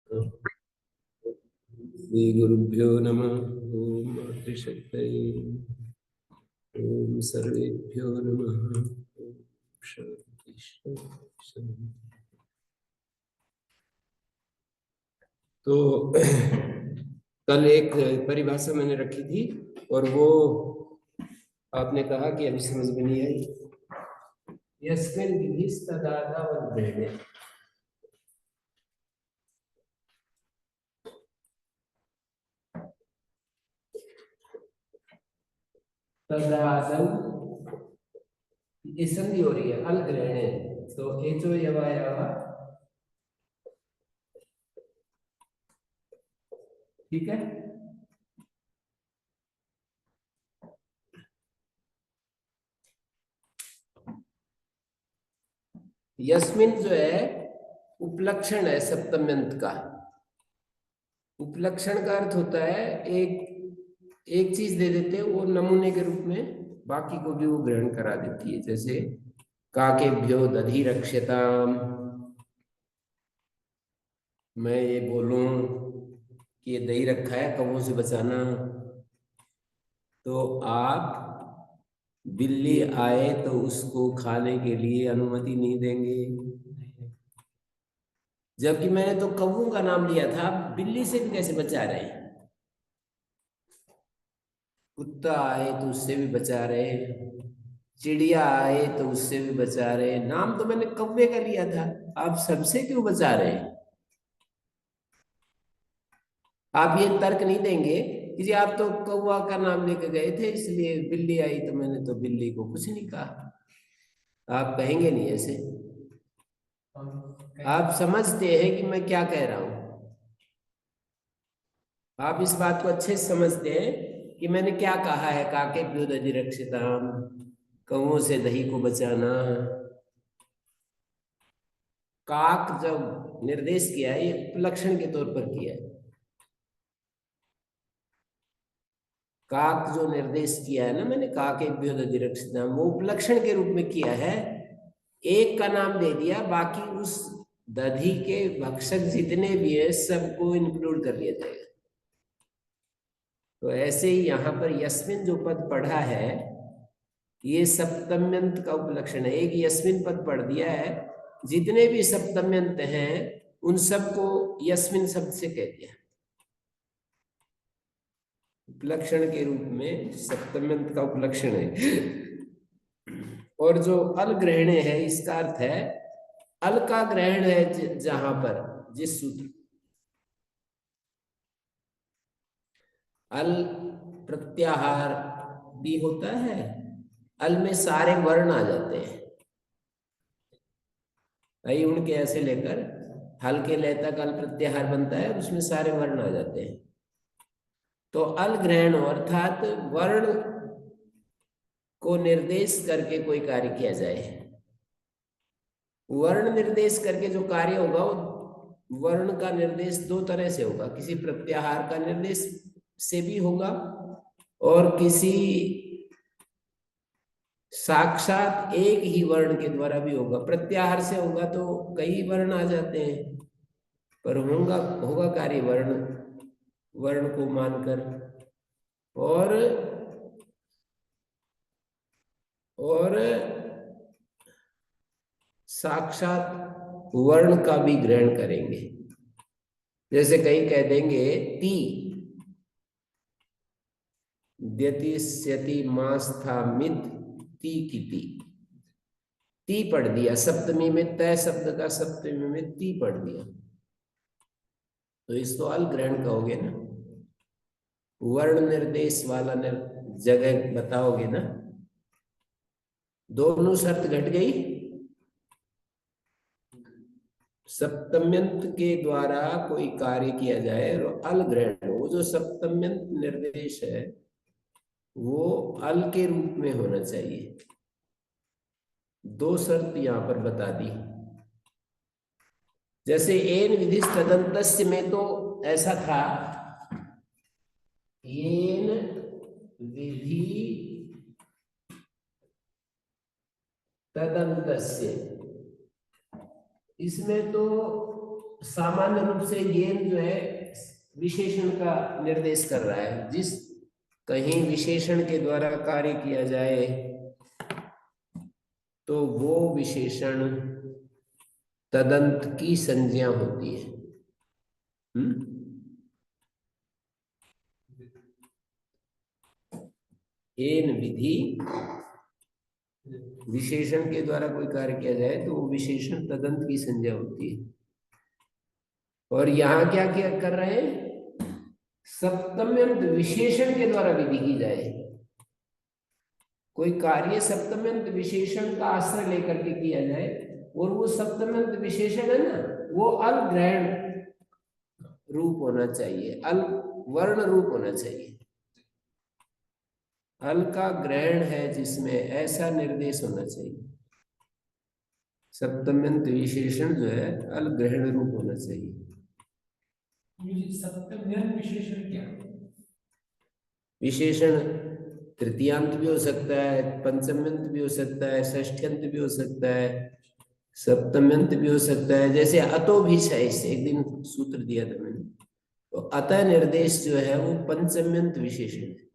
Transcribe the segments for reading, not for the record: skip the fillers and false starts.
श्री गुरुभ्यो नमः। ओम मातृशक्तये ओम सर्वेभ्यो नमः। ओम शांति शांति। तो कल एक परिभाषा मैंने रखी थी और वो आपने कहा कि अभी समझ में नहीं आई। यस्मिन् विधिस्तदादावद्भेदे तदादौ, ये संधि हो रही है अल ग्रहणे, तो एचो यवायवा, ठीक है। यस्मिन जो है उपलक्षण है सप्तम्यंत का। उपलक्षण का अर्थ होता है एक एक चीज दे देते हैं वो नमूने के रूप में, बाकी को भी वो ग्रहण करा देती है। जैसे काकेभ्यो दधि रक्ष्यताम, मैं ये बोलूं कि ये दही रखा है कौवों से बचाना, तो आप बिल्ली आए तो उसको खाने के लिए अनुमति नहीं देंगे। जबकि मैंने तो कौवों का नाम लिया था, बिल्ली से भी कैसे बचा रहे हैं। कुत्ता आए तो उससे भी बचा रहे, चिड़िया आए तो उससे भी बचा रहे, नाम तो मैंने कौवे का लिया था, आप सबसे क्यों बचा रहे हैं। आप ये तर्क नहीं देंगे कि जी आप तो कौवा का नाम लेके गए थे इसलिए बिल्ली आई तो मैंने तो बिल्ली को कुछ नहीं कहा। आप कहेंगे नहीं ऐसे। आप समझते हैं कि मैं क्या कह रहा हूं, आप इस बात को अच्छे से समझते हैं कि मैंने क्या कहा है। काके दधि रक्षिताम, कौवों से दही को बचाना। काक जब निर्देश किया है ये उपलक्षण के तौर पर किया है। काक जो निर्देश किया है ना मैंने, काके दधि रक्षिताम, वो उपलक्षण के रूप में किया है। एक का नाम दे दिया, बाकी उस दधि के भक्षक जितने भी है सबको इंक्लूड कर लिया जाएगा। तो ऐसे ही यहां पर यस्मिन जो पद पढ़ा है ये सप्तम्यंत का उपलक्षण है। एक यस्मिन पद पढ़ दिया है, जितने भी सप्तम्यंत हैं उन सबको यस्मिन शब्द से कह दिया। उपलक्षण के रूप में सप्तम्यंत का उपलक्षण है। और जो अल ग्रहण है इसका अर्थ है अल का ग्रहण है जहां पर, जिस सूत्र अल प्रत्याहार भी होता है, अल में सारे वर्ण आ जाते हैं। आई उनके ऐसे लेकर हल्के लय तक अल प्रत्याहार बनता है, उसमें सारे वर्ण आ जाते हैं। तो अल ग्रहण अर्थात वर्ण को निर्देश करके कोई कार्य किया जाए। वर्ण निर्देश करके जो कार्य होगा वो वर्ण का निर्देश दो तरह से होगा, किसी प्रत्याहार का निर्देश से भी होगा और किसी साक्षात एक ही वर्ण के द्वारा भी होगा। प्रत्याहार से होगा तो कई वर्ण आ जाते हैं, पर होगा होगा कार्य वर्ण वर्ण को मानकर। और और साक्षात वर्ण का भी ग्रहण करेंगे। जैसे कई कह देंगे ती, द्यति मास्था मित, ती की ती पढ़ दिया सप्तमी में, तय शब्द का सप्तमी में ती पढ़ दिया, तो इसको अल ग्रहण कहोगे ना। वर्ण निर्देश वाला जगह बताओगे ना। दोनों शर्त घट गई। सप्तम्यंत के द्वारा कोई कार्य किया जाए और अल ग्रहण, वो जो सप्तम्यंत निर्देश है वो अल के रूप में होना चाहिए। दो शर्त यहां पर बता दी। जैसे एन विधि तदंतस्य में तो ऐसा था, एन विधि तदंतस्य, इसमें तो सामान्य रूप से येन जो है विशेषण का निर्देश कर रहा है। जिस कहीं विशेषण के द्वारा कार्य किया जाए तो वो विशेषण तदंत की संज्ञा होती है। येन विधि, विशेषण के द्वारा कोई कार्य किया जाए तो वो विशेषण तदंत की संज्ञा होती है। और यहां क्या क्या कर रहे हैं? सप्तम्यंत विशेषण के द्वारा विधि की जाए। कोई कार्य सप्तम्यंत विशेषण का आश्रय लेकर के किया जाए और वो सप्तम्यंत विशेषण है ना, वो अल ग्रहण रूप होना चाहिए, अल वर्ण रूप होना चाहिए। अल का ग्रहण है जिसमें ऐसा निर्देश होना चाहिए। सप्तम्यंत विशेषण जो है अल ग्रहण रूप होना चाहिए। सप्तम्यंत विशेषण क्या? विशेषण तृतीयांत भी हो सकता है, पंचम्यंत भी हो सकता है, षष्ठ्यंत भी हो सकता है, सप्तम्यंत भी हो सकता है। जैसे अतो भी है, इससे एक दिन सूत्र दिया था मैंने, तो अतः निर्देश जो है वो पंचम्यंत विशेषण है।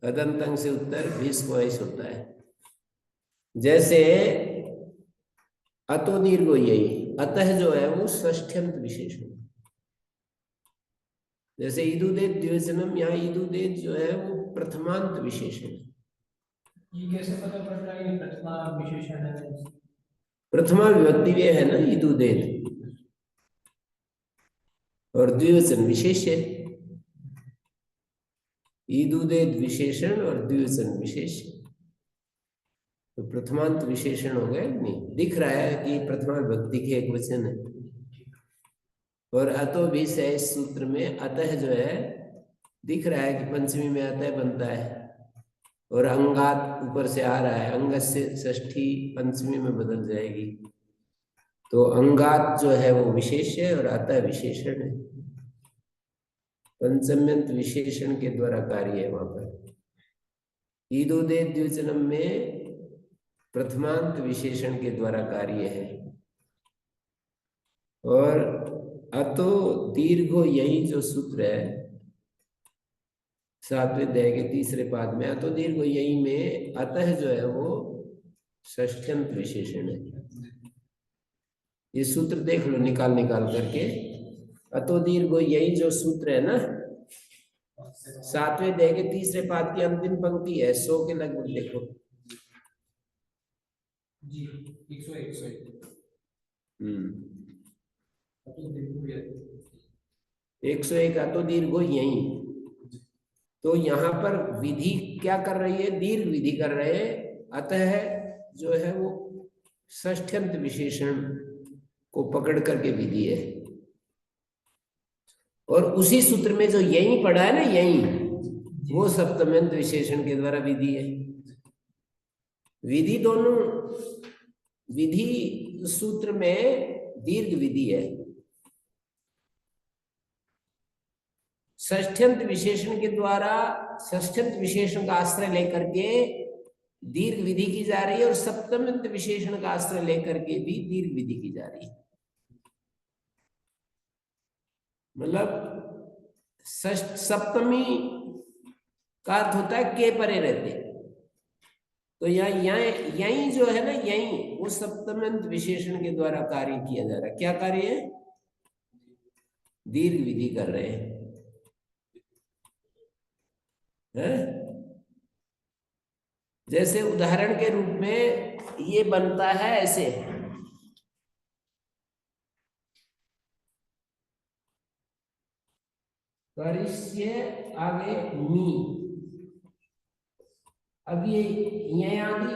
अदंतंग से उत्तर भीष्म होता है। जैसे अतो दीर्घो यही, अतः जो है वो षष्ठ्यंत विशेषण। जैसे इदुदेत द्विवचनम, यहाँ इदुदेत जो है वो प्रथमांत विशेषण है। ये कैसे पता पड़ रहा है कि प्रथमा विशेषण है? प्रथमा विभक्ति वे है ना इदुदेत, और द्विवचन विशेष है। इदुदेत विशेषण और द्विवचन विशेष, तो प्रथमांत विशेषण हो गए। नहीं दिख रहा है कि प्रथमा विभक्ति के एक वचन है। और अतो भी से इस सूत्र में अतः जो है दिख रहा है कि पंचमी में अतः बनता है, और अंगात ऊपर से आ रहा है, अंग से षष्ठी पंचमी में बदल जाएगी, तो अंगात जो है वो विशेष है और अतः विशेषण है। पंचम्यंत विशेषण के द्वारा कार्य है वहां पर। ईदोदे द्विवचनम में प्रथमांत विशेषण के द्वारा कार्य है। और अतो दीर्घो यही जो सूत्र है सातवें अध्याय के तीसरे पाद में, अतो दीर्घो यही में अतः जो है वो षष्ठ्यंत विशेषण है। ये सूत्र देख लो निकाल करके। अतो दीर्घो यही जो सूत्र है ना, सातवें अध्याय के तीसरे पाद की अंतिम पंक्ति है, 100 के लगभग देखो जी। 101 101 अतो दीर्घो यही। तो यहाँ पर विधि क्या कर रही है? दीर्घ विधि कर रहे हैं। अतः जो है वो षष्ठ्यंत विशेषण को पकड़ करके विधि है। और उसी सूत्र में जो यही पढ़ा है ना, यही वो सप्तम्यंत विशेषण के द्वारा विधि है। विधि दोनों, विधि सूत्र में दीर्घ विधि है। षष्ठ्यंत विशेषण के द्वारा षष्ठ्यंत विशेषण का आश्रय लेकर के दीर्घ विधि की जा रही है, और सप्तम्यंत विशेषण का आश्रय लेकर के भी दीर्घ विधि की जा रही है। मतलब सप्तमी का अर्थ होता है के परे रहते, तो यहाँ यही जो है ना, यही वो सप्तम्यंत विशेषण के द्वारा कार्य किया जा रहा है। क्या कार्य है? दीर्घ विधि कर रहे हैं। जैसे उदाहरण के रूप में ये बनता है ऐसे, करिष्य आगे मी, अब ये आदि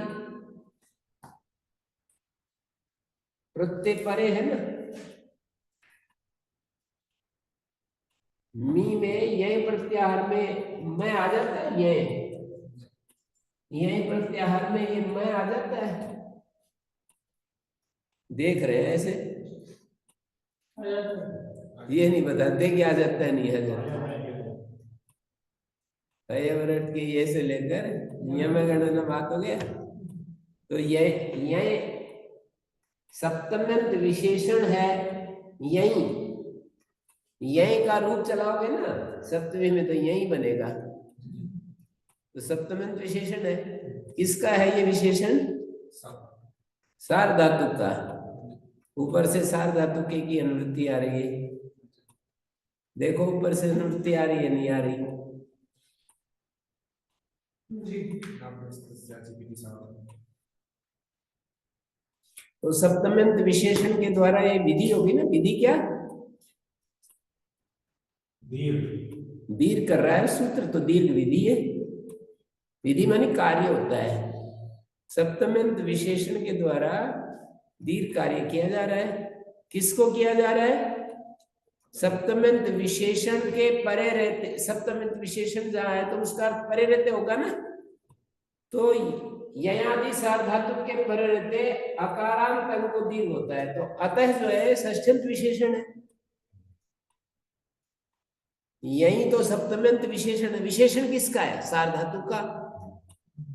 प्रत्यय परे है ना, मी में यह प्रत्याहार में मैं आ जाता है, यह प्रत्याहार में ये मैं आ जाता है। देख रहे हैं ऐसे, ये नहीं बताते कि आ जाता है नहीं आ जाता। व्रत के ये से लेकर नियम गणना बात हो गया। तो ये सप्तम्यंत विशेषण है यही यही का रूप चलाओगे ना सप्तमी में तो यही बनेगा। तो सप्तम्यंत विशेषण है। किसका है ये विशेषण? सार्वधातुक का। ऊपर से सार्वधातुके की अनुवृत्ति आ रही है। देखो ऊपर से अनुवृत्ति आ रही है नहीं आ रही? तो सप्तम्यंत विशेषण के द्वारा ये विधि होगी ना। विधि क्या? दीर्घ कर रहा है सूत्र, तो दीर्घ विधि है। विधि मानी कार्य होता है। सप्तम्यंत विशेषण के द्वारा दीर्घ कार्य किया जा रहा है। किसको किया जा रहा है? सप्तम्यंत विशेषण के परे रहते। सप्तम्यंत विशेषण जहां है तो उसका अर्थ परे रहते होगा ना। तो ययादि सार्वधातुक के परे रहते अकारांत अंग को दीर्घ होता है। तो अतः जो है षष्ठ्यंत विशेषण है। यही तो सप्तम्यंत विशेषण है। विशेषण किसका है? सार्वधातुक का।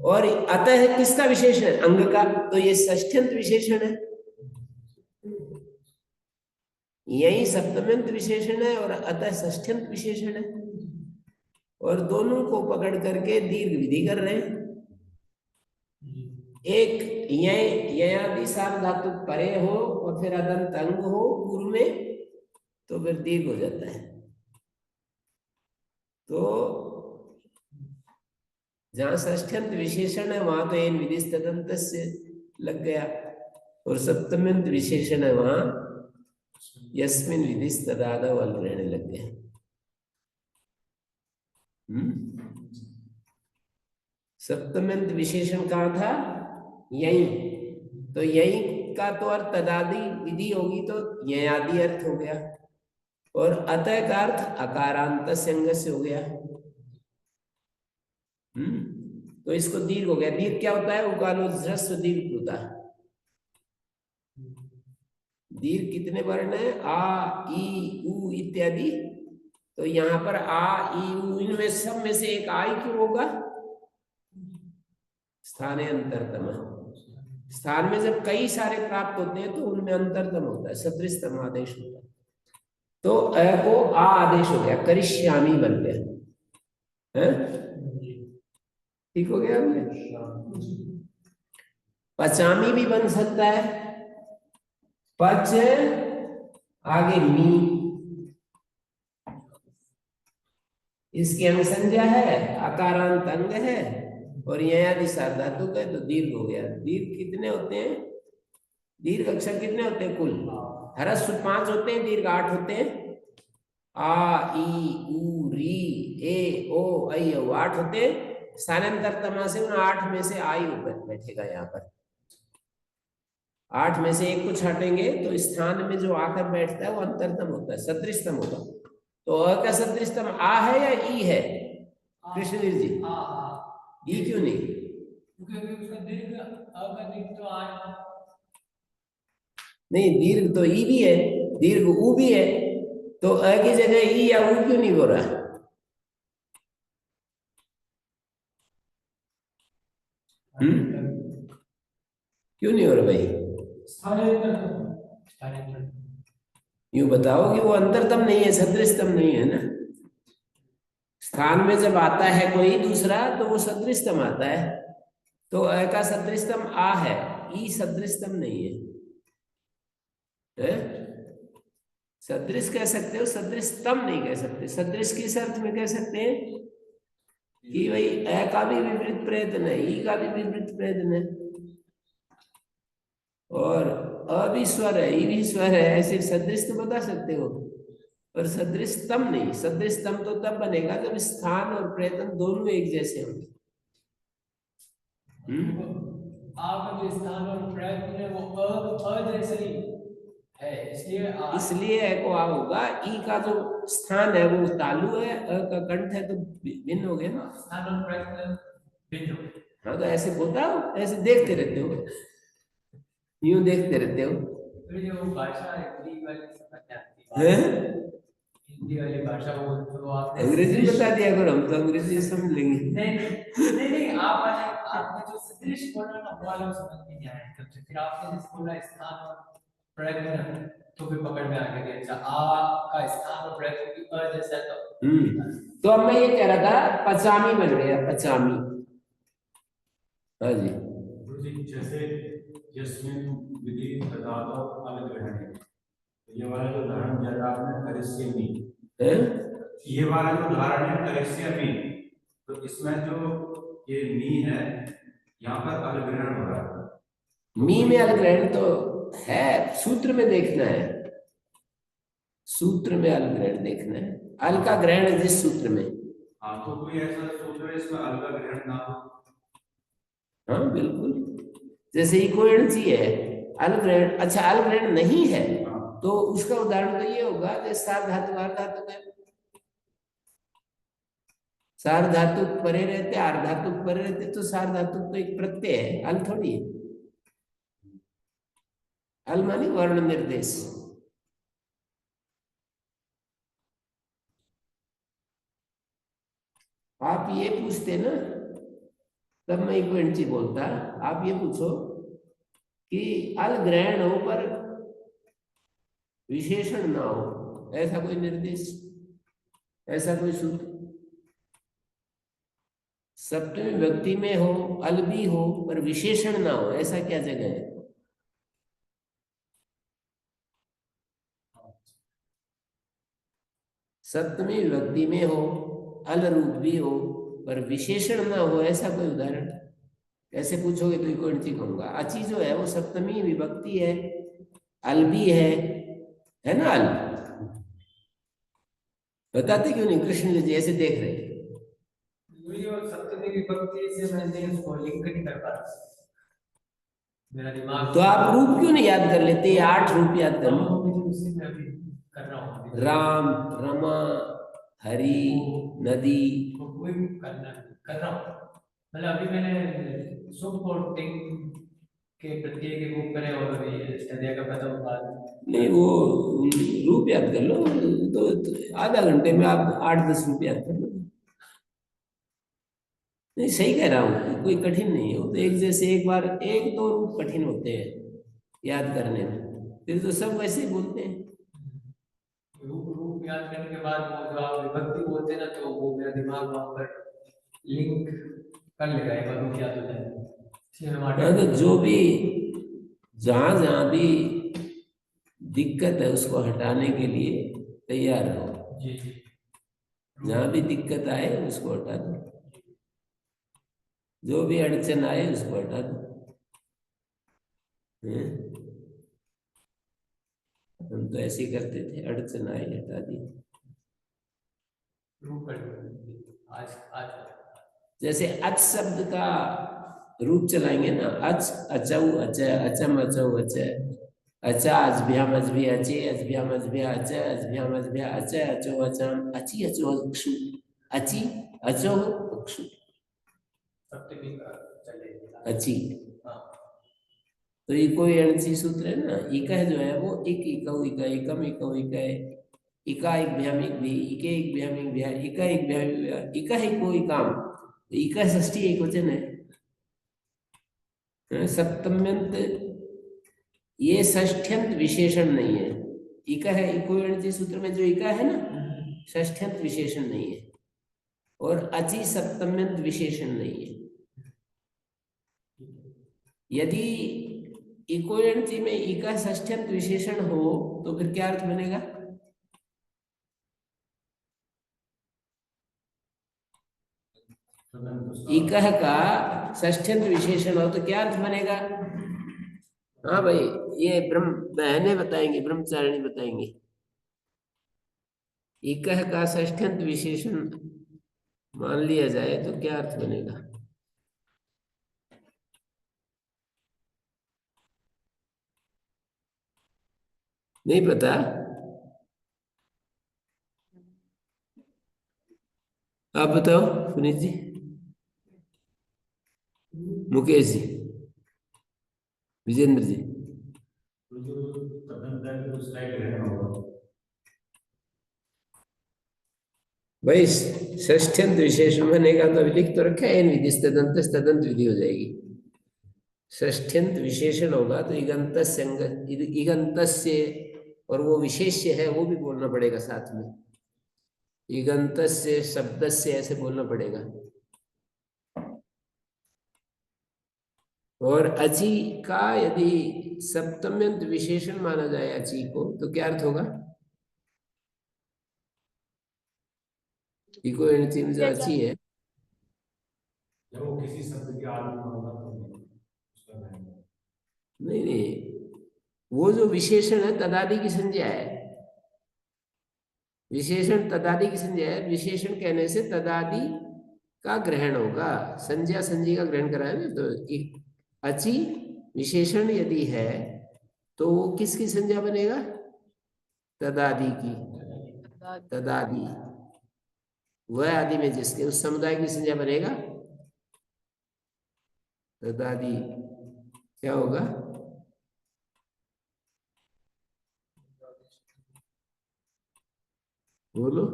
और अतः किसका विशेषण है? अंग का। तो ये षष्ठ्यंत विशेषण है। यही सप्तम्यंत विशेषण है और अतः षष्ठ्यंत विशेषण है। और दोनों को पकड़ करके दीर्घ विधि कर रहे हैं। एक ययादि सार्वधातुक परे हो और फिर अदंत अंग हो पूर्व में, तो फिर दीर्घ हो जाता है। तो जहां षष्ठ्यंत विशेषण है वहां तो एन विधि तदंत से लग गया, और सप्तम्यंत विशेषण है वहां यस्मिन विधि तदादौ अल रहने लग गया। सप्तम्यंत विशेषण कहाँ था? यही। तो यही का तो अर्थ तदादि विधि होगी तो ययादि अर्थ हो गया, और अतः का अर्थ अकारांत संग से हो गया। तो इसको दीर्घ हो गया। दीर्घ क्या होता है? उकालो ह्रस्व दीर्घ होता है। दीर्घ कितने वर्ण है? आ, ई, उ इत्यादि। तो यहाँ पर आ, ई, उ, इनमें सब में से एक आई क्यों होगा? स्थाने अंतरतम। स्थान में जब कई सारे प्राप्त होते हैं तो उनमें अंतरतम होता है, सदृशतम आदेश होता है। तो अ को आ आदेश हो गया, करिष्यामी बन गया है। ठीक हो गया हमने। पचामी भी बन सकता है। पच आगे मी, इसकी अंग संज्ञा है, अकारांत अंग है, और ययादि सार्वधातुक है तो दीर्घ हो गया। दीर्घ कितने होते हैं? दीर्घ अक्षर कितने होते हैं कुल? ह्रस्व 5 होते हैं, दीर्घ 8 होते हैं। आ, ई, उ, री, ए, ओ, ऐ, औ 8 होते हैं। स्थानांतरतमा से उन 8 में से आई ऊपर बैठेगा। यहाँ पर 8 में से एक को छाटेंगे तो स्थान में जो आकर बैठता है वो अंतरतम होता है, सदृशतम होगा। तो अ का सदृशतम आ है या ई है? कृष्णवीर जी, ई क्यों नहीं? क्योंकि उसका दीर्घ अ का दीर्घ तो आ नहीं, दीर्घ तो ई भी है, दीर्घ उ भी है, तो अ की जगह ई या उ क्यों नहीं हो रहा? क्यों नहीं हो रहा भाई? यूं बताओ कि वो अंतरतम नहीं है, सदृशतम नहीं है ना। स्थान में जब आता है कोई दूसरा तो वो सदृशतम आता है। तो अ का सदृशतम आ है, ई सदृशतम नहीं है? सदृश कह सकते हो, सदृशतम नहीं कह सकते। सदृश किस अर्थ में कह सकते हैं? कि भाई अ का भी विपरीत प्रयत्न है, ई का भी विपरीत प्रयत्न है, और अ भी स्वर है, ई भी स्वर है, ऐसे सदृश तो बता सकते हो। पर सदृशतम नहीं। सदृशतम तो तब बनेगा जब स्थान और प्रयत्न दोनों एक जैसे होंगे। आपका जो स्थान और प्रयत्न है वो अ जैसे ही है, इसलिए ए को आ होगा। ई का जो स्थान है वो तालु है, अ का कंठ है, तो भिन्न हो गया ना। स्थान और प्रयत्न भिन्न हो गए। हाँ, तो ऐसे बताओ, ऐसे देखते रहते हो, यूं देखते रहते हो। तो जो भाषा है हिंदी वाली समझ आती है, हिंदी वाली भाषा वो तो आपने अंग्रेजी बता दिया करो, हम तो अंग्रेजी समझ लेंगे। नहीं आपने जो सदृश बोला ना वो वाला समझ नहीं आया। तो फिर आपने जिस बोला स्थान और प्रयत्न, तो फिर पकड़ में आ गया कि अच्छा आ का स्थान पर प्रयत्न की अ जैसा है तो तो अब मैं ये कह रहा था पचामी बन गया, पचामी। हाँ जी। गुरु जी, जैसे यस्मिन विधि तदातो अलग्रहण है, तो ये वाला जो उदाहरण दिया था आपने करिष्यमि, हैं? ये वाला जो उदाहरण है करिष्यमि, तो इसमें जो ये मी है यहाँ पर अलग्रहण हो रहा है। मी में अलग्रहण तो है, सूत्र में देखना है, सूत्र में अलग्रहण देखना है। अल का ग्रहण जिस सूत्र में। हाँ, तो कोई ऐसा सूत्र है इसमें अल का ग्रहण ना हो? हाँ बिल्कुल, जैसे इक्वेंसी है, अलग्रहण, अच्छा अलग्रहण नहीं है तो उसका उदाहरण तो ये होगा जैसे सार धातु आर धातु है, सार धातु परे रहते आर धातु परे रहते, तो सार धातु तो एक प्रत्यय है, अल थोड़ी है। अल मानी वर्ण निर्देश। आप ये पूछते ना तब मैं इक्वेंसी बोलता, आप ये पूछो कि अल ग्रहण हो पर विशेषण ना हो, ऐसा कोई निर्देश, ऐसा कोई सूत्र। सप्तमी विभक्ति में हो, अल भी हो पर विशेषण ना हो, ऐसा क्या जगह है? सप्तमी विभक्ति में हो, अल रूप भी हो पर विशेषण ना हो, ऐसा कोई उदाहरण? ऐसे पूछोगे तो कौन सी कहूंगा। अची जो है वो सप्तमी विभक्ति है, अल भी है ना अल। बताते क्यों नहीं कृष्ण जी ऐसे देख रहे हैं? और सप्तमी विभक्ति से मैंने उसको लिंक नहीं कर पा रहा, मेरा दिमाग। तो आप रूप क्यों नहीं याद कर लेते? 8 रूप याद कर लो। उसी में अभी कर रहा हूँ। राम, रमा, हरि, नदी। कोई करना कर रहा हूँ, मतलब अभी मैंने सुख और टिंग के प्रत्यय के रूप करे और ये स्टडिया का पता बाद नहीं वो रूप याद कर लो, तो आधा घंटे में आप 8-10 रूप याद कर लो। नहीं सही कह रहा हूँ, कोई कठिन नहीं है वो तो, एक जैसे एक बार एक दो रूप कठिन होते हैं याद करने में, फिर तो सब वैसे ही बोलते हैं। रूप याद करने के बाद वो जो आप विभक्ति बोलते हैं ना, तो वो मेरा दिमाग वहां पर लिंक कर लेगा, एक बार रूप याद हो जाए। तो जो भी जहां जहां भी दिक्कत है उसको हटाने के लिए तैयार रहो। जी। जहां भी दिक्कत आए उसको हटा दो, जो भी अड़चन आए उसको हटा दो। हम तो ऐसे ही करते थे, अड़चन आई हटा दी। आज आज जैसे अच शब्द का रूप चलाएंगे ना, अच अचौ अचय, अचम अचौ अचय, अचा अजभ्याम अजभी अचे, अजभ्याम अजभ्या अचय, अजभ्याम अजभ्या अचय, अचो अचम, अची अचो अक्षु, अची अचो अक्षु, सप्तमी का चलेगा अची। हाँ। तो ये कोई अणची सूत्र है ना, इका जो है वो एक इकौ इका, एकम इकौ इका, इका एक भ्यामिक भी, इके एक भ्यामिक भ्या, इका एक भ्यामिक भ्या, इका ही कोई काम, तो इका षष्ठी एक वचन है। सप्तम्यंत ये षष्ठ्यंत विशेषण नहीं है, इका है, इको अणची सूत्र में जो इका है ना षष्ठ्यंत विशेषण नहीं है, और अची सप्तम्यंत विशेषण नहीं है। यदि इकोयणची में इका षष्ठ्यंत विशेषण हो तो फिर क्या अर्थ बनेगा? इकह का षष्ठ्यंत विशेषण हो तो क्या अर्थ बनेगा? हाँ भाई, ये ब्रह्म बहने बताएंगे, ब्रह्मचारिणी बताएंगे। इकह का षष्ठ्यंत विशेषण मान लिया जाए तो क्या अर्थ बनेगा? नहीं पता? आप बताओ पुनीत जी, मुकेश जी, विजेंद्र जी। भाई षष्ठ्यंत विशेषण बनेगा तो अभी लिख तो रखा है, इन विधि तदंत तदंत विधि हो जाएगी। षष्ठ्यंत विशेषण होगा तो इगंतस्य और वो विशेष्य है वो भी बोलना पड़ेगा साथ में। इगंतस्य शब्दस्य ऐसे बोलना पड़ेगा। और अचि का यदि सप्तम्यंत विशेषण माना जाए अचि को तो क्या अर्थ होगा? इको एणिति में जो अचि है, जब वो किसी शब्द के आदि में होगा तो उसका नहीं नहीं, वो जो विशेषण है तदादि की संज्ञा है। विशेषण तदादि की संज्ञा है। विशेषण कहने से तदादि का ग्रहण होगा, संज्ञा संज्ञा का ग्रहण करा है ना। तो अचि विशेषण यदि है तो वो किसकी संज्ञा बनेगा? तदादि की। तदादि वह आदि में जिसके उस समुदाय की संज्ञा बनेगा तदादि। क्या होगा? बोलो।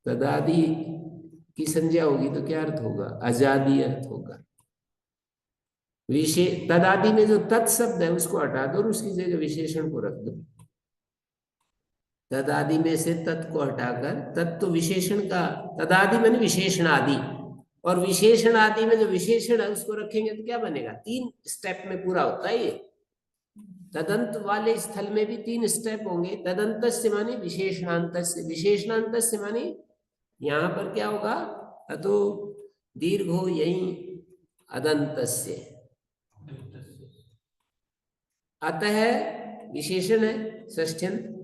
तदादि की संज्ञा होगी तो क्या अर्थ होगा? आजादी अर्थ होगा। विशेष तदादि में जो तत् शब्द है उसको हटा दो और उसकी जगह विशेषण को रख दो। तदादि में से तत् को हटाकर तत् तो विशेषण का, तदादि मैंने विशेषण आदि, और विशेषण आदि में जो विशेषण है उसको रखेंगे तो क्या बनेगा? 3 स्टेप में पूरा होता है ये। तदंत वाले स्थल में भी 3 स्टेप होंगे। तदंत से माने विशेषणांत से, विशेषणांत से माने यहाँ पर क्या होगा? अतो दीर्घ हो यही अदंत से। अतः विशेषण है षष्ठ्यंत।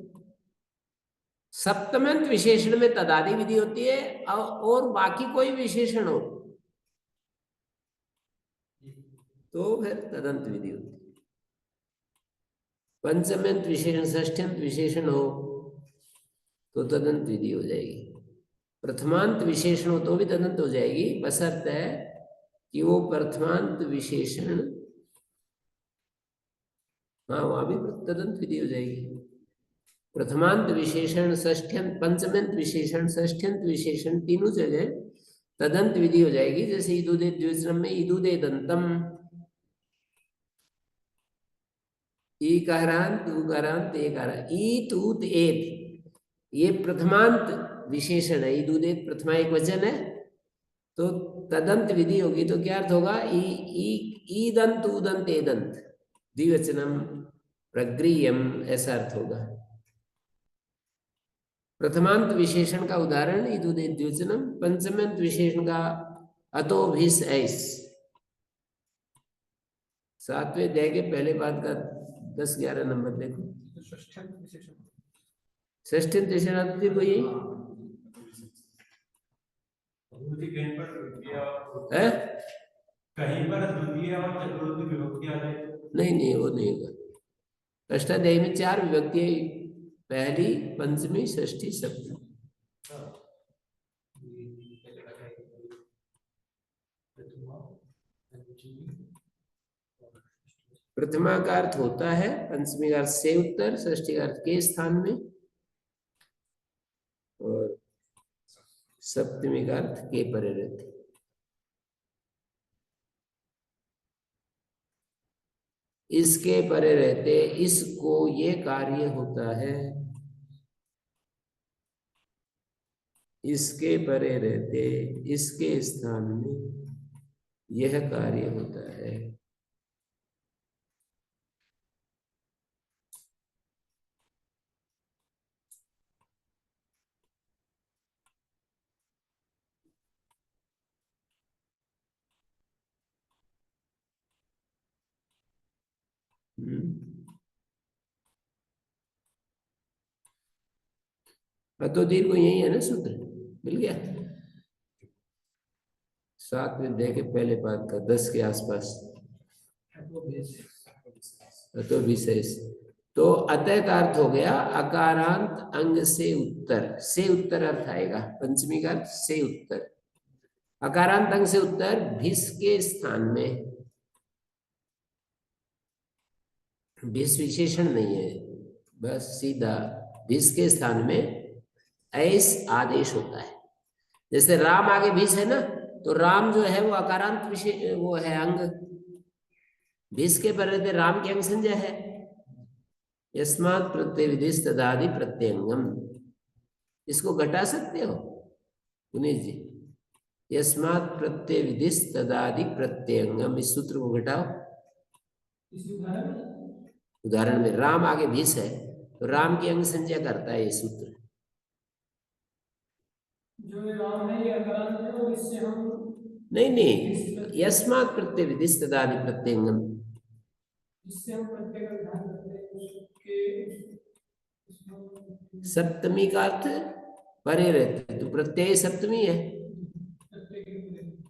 सप्तमंत विशेषण में तदादि विधि होती है, और बाकी कोई विशेषण हो तो फिर तदंत विधि होती है। पंचमंत विशेषण षष्ठ्यंत विशेषण हो तो तदंत विधि हो जाएगी। प्रथमांत विशेषण हो तो भी तदंत हो जाएगी, बशर्ते है कि वो प्रथमांत विशेषण, हाँ वहां भी तदंत विधि हो जाएगी। प्रथमांत विशेषण षष्ठ्यंत, पंचमंत विशेषण षष्ठ्यंत विशेषण तीनों जगह तदंत विधि हो जाएगी। जैसे इदुदे द्विवचनम में इदुदे दंतम, ईकारांत उकारांत एकारांत, ईत उत एत, ये प्रथमांत विशेषण है। इदुदेत प्रथमा एक वचन है तो तदंत विधि होगी तो क्या अर्थ होगा? ईदंत उदंत एदंत द्विवचनम प्रग्रियम, ऐसा अर्थ होगा। प्रथमांत विशेषण का उदाहरण इदुदे द्विवचनम, पंचमांत विशेषण का अतो भिस ऐस। 7वें अध्याय के पहले पाद का 10-11 नंबर देखो। षष्ठ्यंत विशेषण को यही है। कहीं पर द्वितीय और चतुर्थी विभक्ति आ जाए? नहीं वो नहीं होगा। अष्टाध्यायी में 4 विभक्ति, पहली पंचमी षष्ठी सप्तमी। प्रथमा का अर्थ होता है, पंचमी का अर्थ से उत्तर, षष्ठी का अर्थ के स्थान में, और सप्तमी का अर्थ के परे रहते। इसके परे रहते, इसको ये कार्य होता है। इसके परे रहते, इसके स्थान में यह कार्य होता है। तो दीर्घ को यही है ना सूत्र, मिल गया। 7वें अध्याय के पहले पाद का 10 के आसपास। तो विशेष तो अतः का अर्थ हो गया अकारांत अंग से उत्तर। से उत्तर अर्थ आएगा, पंचमी का अर्थ से उत्तर। अकारांत अंग से उत्तर भिस के स्थान में, भिस विशेषण नहीं है, बस सीधा भिस के स्थान में ऐस आदेश होता है। जैसे राम आगे भिस है ना, तो राम जो है वो अकारांत विशेष, वो है अंग। भिस के परे राम की अंग संज्ञा है, यस्मात् प्रत्यय विधिस तदादि प्रत्यंगम, इसको घटा सकते हो पुनीत जी? यस्मात् प्रत्यय विधिस तदादि प्रत्यंगम, इस सूत्र को घटाओ। उदाहरण में राम आगे भीस है, तो राम की अंग संज्ञा करता है ये सूत्र। जो ये राम है ये अकारांत है, और इससे हम नहीं, यस्मात् प्रत्यय विधिस तदादि प्रत्यंगम, इससे हम प्रत्यय का ध्यान रखते हैं उसके सप्तमी का अर्थ परे रहते हैं, तो प्रत्यय सप्तमी है,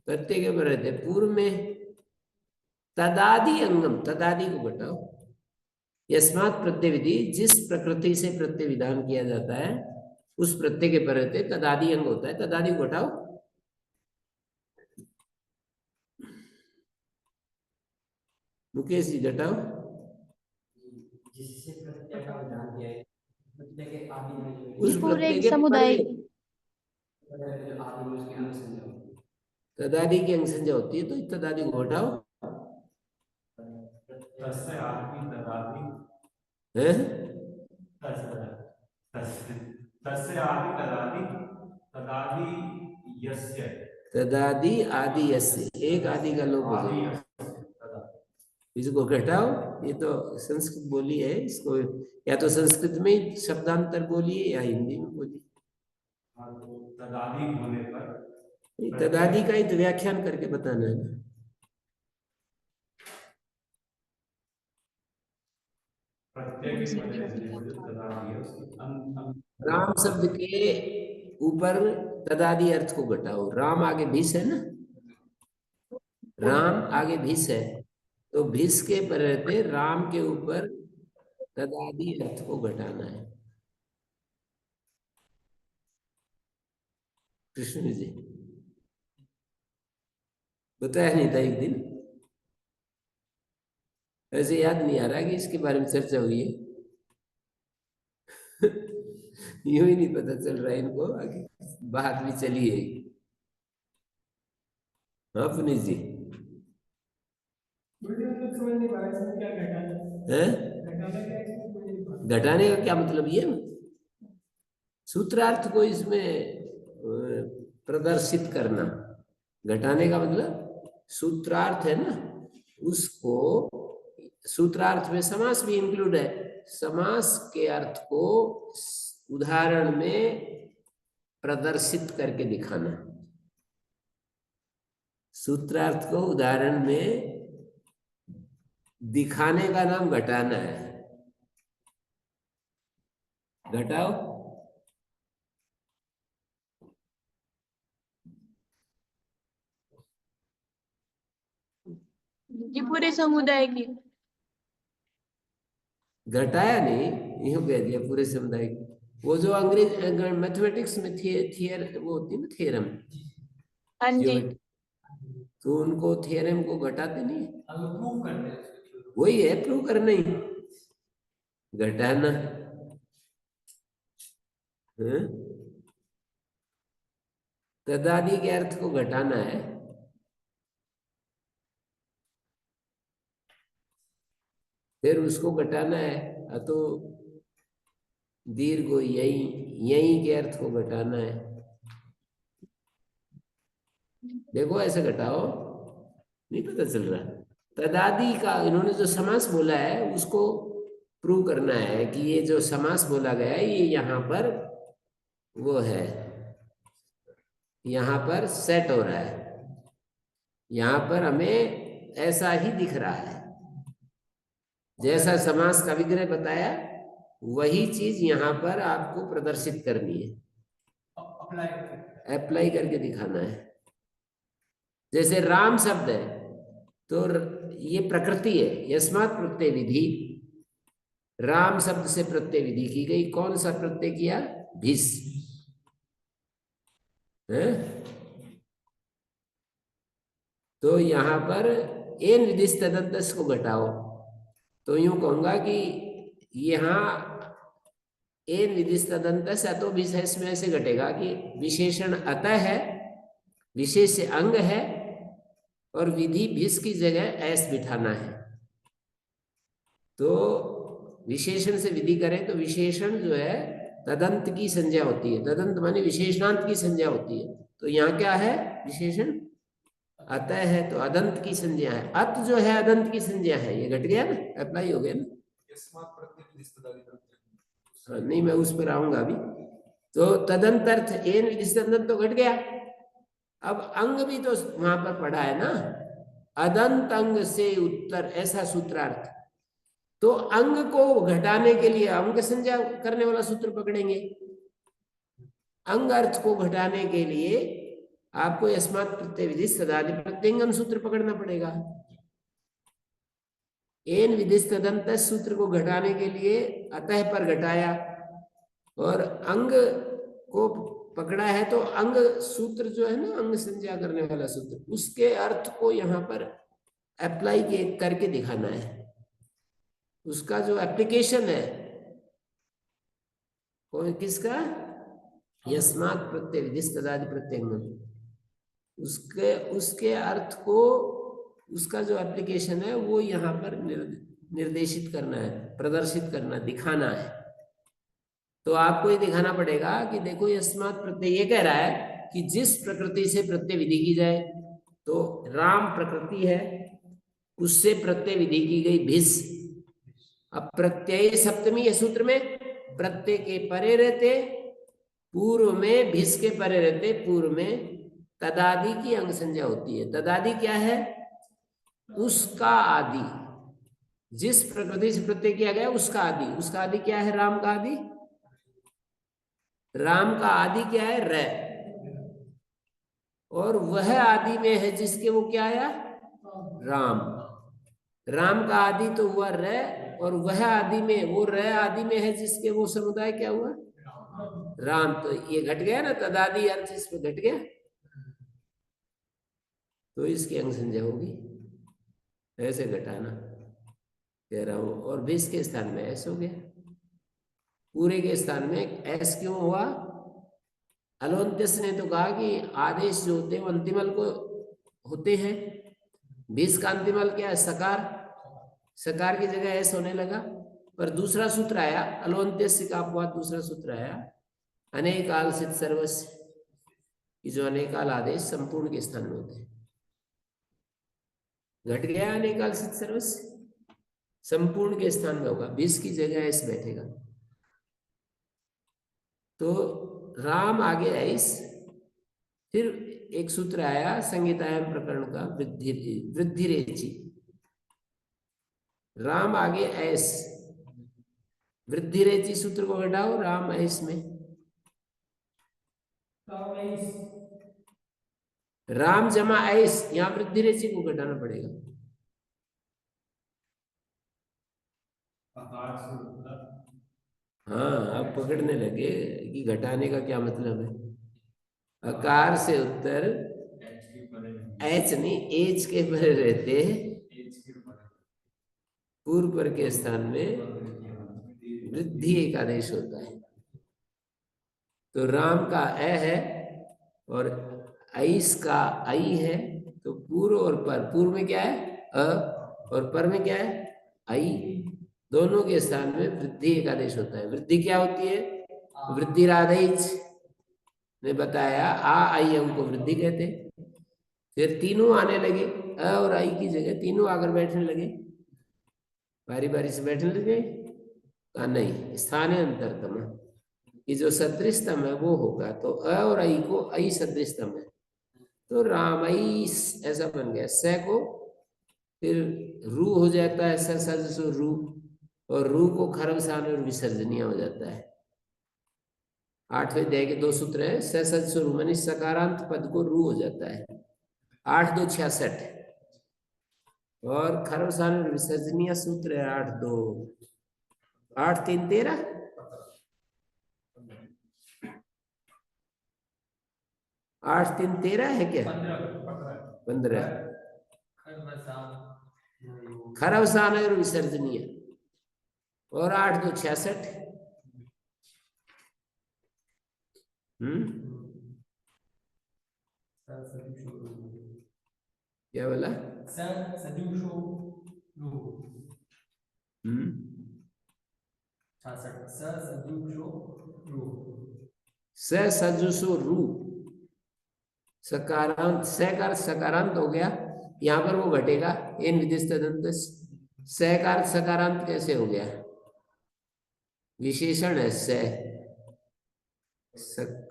प्रत्यय के पर रहते हैं। पूर्व में तदादि अंगम, तदादि को घटाओ। यस्मात् प्रत्यय विधि, जिस प्रकृति से प्रत्यय विधान किया जाता है उस प्रत्यय के पर रहते तदादि अंग होता है, तदादि को घटाओ। मुकेश जी घटाओ। जिससे प्रत्यय का विधान किया है, प्रत्यय के आदि में जो उस पूरे प्रत्यय एक के समुदाय परे जो आदि में उसकी अंग संज्ञा होती है। तदादि की अंग संज्ञा होती है, तो तदादि को घटाओ। तस्य आदि तदादि, है तस्य आदि तदादि, तदादि यस्य, तदादि आदि यस्य, एक आदि का लोप हो आदि जाएगा। यस्य तदादि। इसको घटाओ। ये तो संस्कृत बोली है, इसको या तो संस्कृत में ही शब्दांतर बोलिए या हिंदी में बोलिए। हाँ, तो तदादि होने पर तदादि का ही तो व्याख्यान करके बताना है ना। प्रत्यय के परे रहने से जो तदादि है उसकी राम शब्द के ऊपर तदादि अर्थ को घटाओ। राम आगे भीस है ना, राम आगे भीस है, तो भीस के पर रहते राम के ऊपर तदादि अर्थ को घटाना है। कृष्ण जी बताया नहीं था एक दिन, ऐसे याद नहीं आ रहा कि इसके बारे में चर्चा हुई है। यूं ही नहीं पता चल रहा है इनको, आगे बात भी चली है। हाँ पुनीत जी है, घटाने का क्या मतलब? ये सूत्रार्थ को इसमें प्रदर्शित करना। घटाने का मतलब सूत्रार्थ है ना, उसको सूत्रार्थ में समास भी इंक्लूड है। समास के अर्थ को उदाहरण में प्रदर्शित करके दिखाना। सूत्रार्थ को उदाहरण में दिखाने का नाम घटाना है। घटाओ। ये पूरे समुदाय की। घटाया नहीं, यूं कह दिया पूरे समुदाय की। वो जो अंग्रेज मैथमेटिक्स में थियर वो होती है ना, थ्योरम, हाँ जी। तो उनको थ्योरम को घटाते नहीं, प्रूव करते हैं। वही है प्रूव करना ही, घटाना। तदादि के अर्थ को घटाना है। फिर उसको घटाना है तो दीर्घ यही, यही के अर्थ को घटाना है। देखो ऐसे घटाओ, नहीं पता चल रहा। तदादि का इन्होंने जो समास बोला है उसको प्रूव करना है कि ये जो समास बोला गया है ये यहाँ पर वो है, यहाँ पर सेट हो रहा है, यहाँ पर हमें ऐसा ही दिख रहा है। जैसा समास का विग्रह बताया वही चीज यहाँ पर आपको प्रदर्शित करनी है, अप्लाई करके दिखाना है। जैसे राम शब्द है तो ये प्रकृति है, यस्मात् प्रत्यय विधि, राम शब्द से प्रत्यय विधि की गई। कौन सा प्रत्यय किया? भिस है। तो यहाँ पर एन विधिस तदंतस को घटाओ, तो यूं कहूंगा कि यहाँ एन विधिस तदंतस तो विशेष में ऐसे घटेगा कि विशेषण अतः है, विशेष अंग है, और विधि भिस की जगह ऐस बिठाना है। तो विशेषण से विधि करें तो विशेषण जो है तदंत की संज्ञा होती है, तदंत माने विशेषणांत की संज्ञा होती है। तो यहाँ क्या है विशेषण अतः है, तो अदंत की संज्ञा है, अत जो है अदंत की संज्ञा है, ये घट गया ना, अप्लाई हो गया ना। हाँ, नहीं मैं उस पर आऊंगा अभी। तो तदंत अर्थ एन विधिस्तदंत तो घट गया। अब अंग भी तो वहां पर पढ़ा है ना, अदंत अंग से उत्तर, ऐसा सूत्रार्थ। तो अंग को घटाने के लिए अंग संज्ञा करने वाला सूत्र पकड़ेंगे। अंग अर्थ को घटाने के लिए आपको यस्मात् प्रत्यय विधि सदादि प्रत्यंगम सूत्र पकड़ना पड़ेगा। एन विधिस्तदंत सूत्र को घटाने के लिए अतः पर घटाया, और अंग को पकड़ा है तो अंग सूत्र जो है ना, अंग संज्ञा करने वाला सूत्र, उसके अर्थ को यहाँ पर अप्लाई करके दिखाना है। उसका जो एप्लीकेशन है वो किसका, यस्मात् प्रत्यय विधिस्तदादि प्रत्यंगम, उसके उसके अर्थ को, उसका जो एप्लीकेशन है वो यहाँ पर निर्देशित करना है, प्रदर्शित करना, दिखाना है। तो आपको ये दिखाना पड़ेगा कि देखो यस्मात् प्रत्यय ये कह रहा है कि जिस प्रकृति से प्रत्यय विधि की जाए, तो राम प्रकृति है, उससे प्रत्यय विधि की गई भिस। अब प्रत्यय सप्तमी है सूत्र में, प्रत्यय के परे रहते पूर्व में, भिस के परे रहते पूर्व में तदादि की अंग संज्ञा होती है। तदादि क्या है, उसका आदि, जिस प्रकृति से प्रत्यय किया गया उसका आदि। उसका आदि क्या है, राम का आदि, राम का आदि क्या है, र, और वह आदि में है जिसके वो क्या आया, राम। राम का आदि तो हुआ र, और वह आदि में, वो र आदि में है जिसके वो समुदाय क्या हुआ, राम। तो ये घट गया ना, तदादि अर्थ इसमें घट गया, तो इसकी अंग संज्ञा होगी। ऐसे घटाना कह रहा हूं। और भिस के स्थान में ऐस हो गया, पूरे के स्थान में ऐस क्यों हुआ। अलोन्त्यस ने तो कहा कि आदेश जो होते हैं वो अंतिमल को होते हैं, भिस का अंतिमल क्या है, सकार, सकार की जगह ऐस होने लगा। पर दूसरा सूत्र आया, अलोन्त्यस्य का अपवाद दूसरा सूत्र आया, अनेकाल सिद्ध सर्वस्य, कि जो अनेकाल आदेश संपूर्ण के स्थान में होते हैं। घट गया अनेकाल सिद्ध सर्वस्य, संपूर्ण के स्थान में होगा, भिस की जगह ऐस बैठेगा। तो राम आगे ऐस, फिर एक सूत्र आया संगीतायन प्रकरण का, वृद्धि रेची, राम आगे ऐस, वृद्धि रेची सूत्र को घटाओ राम ऐस में, राम जमा ऐस, यहां वृद्धि रेची को घटाना पड़ेगा। हाँ अब पकड़ने लगे कि घटाने का क्या मतलब है। अकार से उत्तर, एच नहीं एच के परे रहते पूर्व पर के स्थान में वृद्धि एक आदेश होता है। तो राम का अ है और ऐस का आई है, तो पूर्व और पर, पूर्व में क्या है अ और पर में क्या है आई, दोनों के स्थान में वृद्धि एक आदेश होता है। वृद्धि क्या होती है, वृद्धि राधेच ने बताया, आ आई अंग को वृद्धि कहते। फिर तीनों आने लगे, अ और आई की जगह तीनों आकर बैठने लगे, बारी बारी से बैठने लगे। नहीं, स्थानीय अंतरतम, ये जो सदृशतम है वो होगा, तो अ और आई को आई सदृशतम है, तो रामई ऐसा बन गया। स को फिर रू हो जाता है, स रू, और रू को खरब सान और विसर्जनीय हो जाता है। 8वें अध्याय के 2 सूत्र है, स रू मानी सकारांत पद को रू हो जाता है, 8 2 66, और खरब सान और विसर्जनीय सूत्र है 8 2 8 3 13, 8 3 13 है क्या, 15, खरवसान और विसर्जनीय, और 8 2 66। क्या बोला, 66 सजुषो रू। स सजुषो रू, सकारांत, स का अर्थ सकारांत हो गया, यहाँ पर वो घटेगा एन विदिश तदंत। स का अर्थ सकारांत कैसे हो गया? विशेषण है स,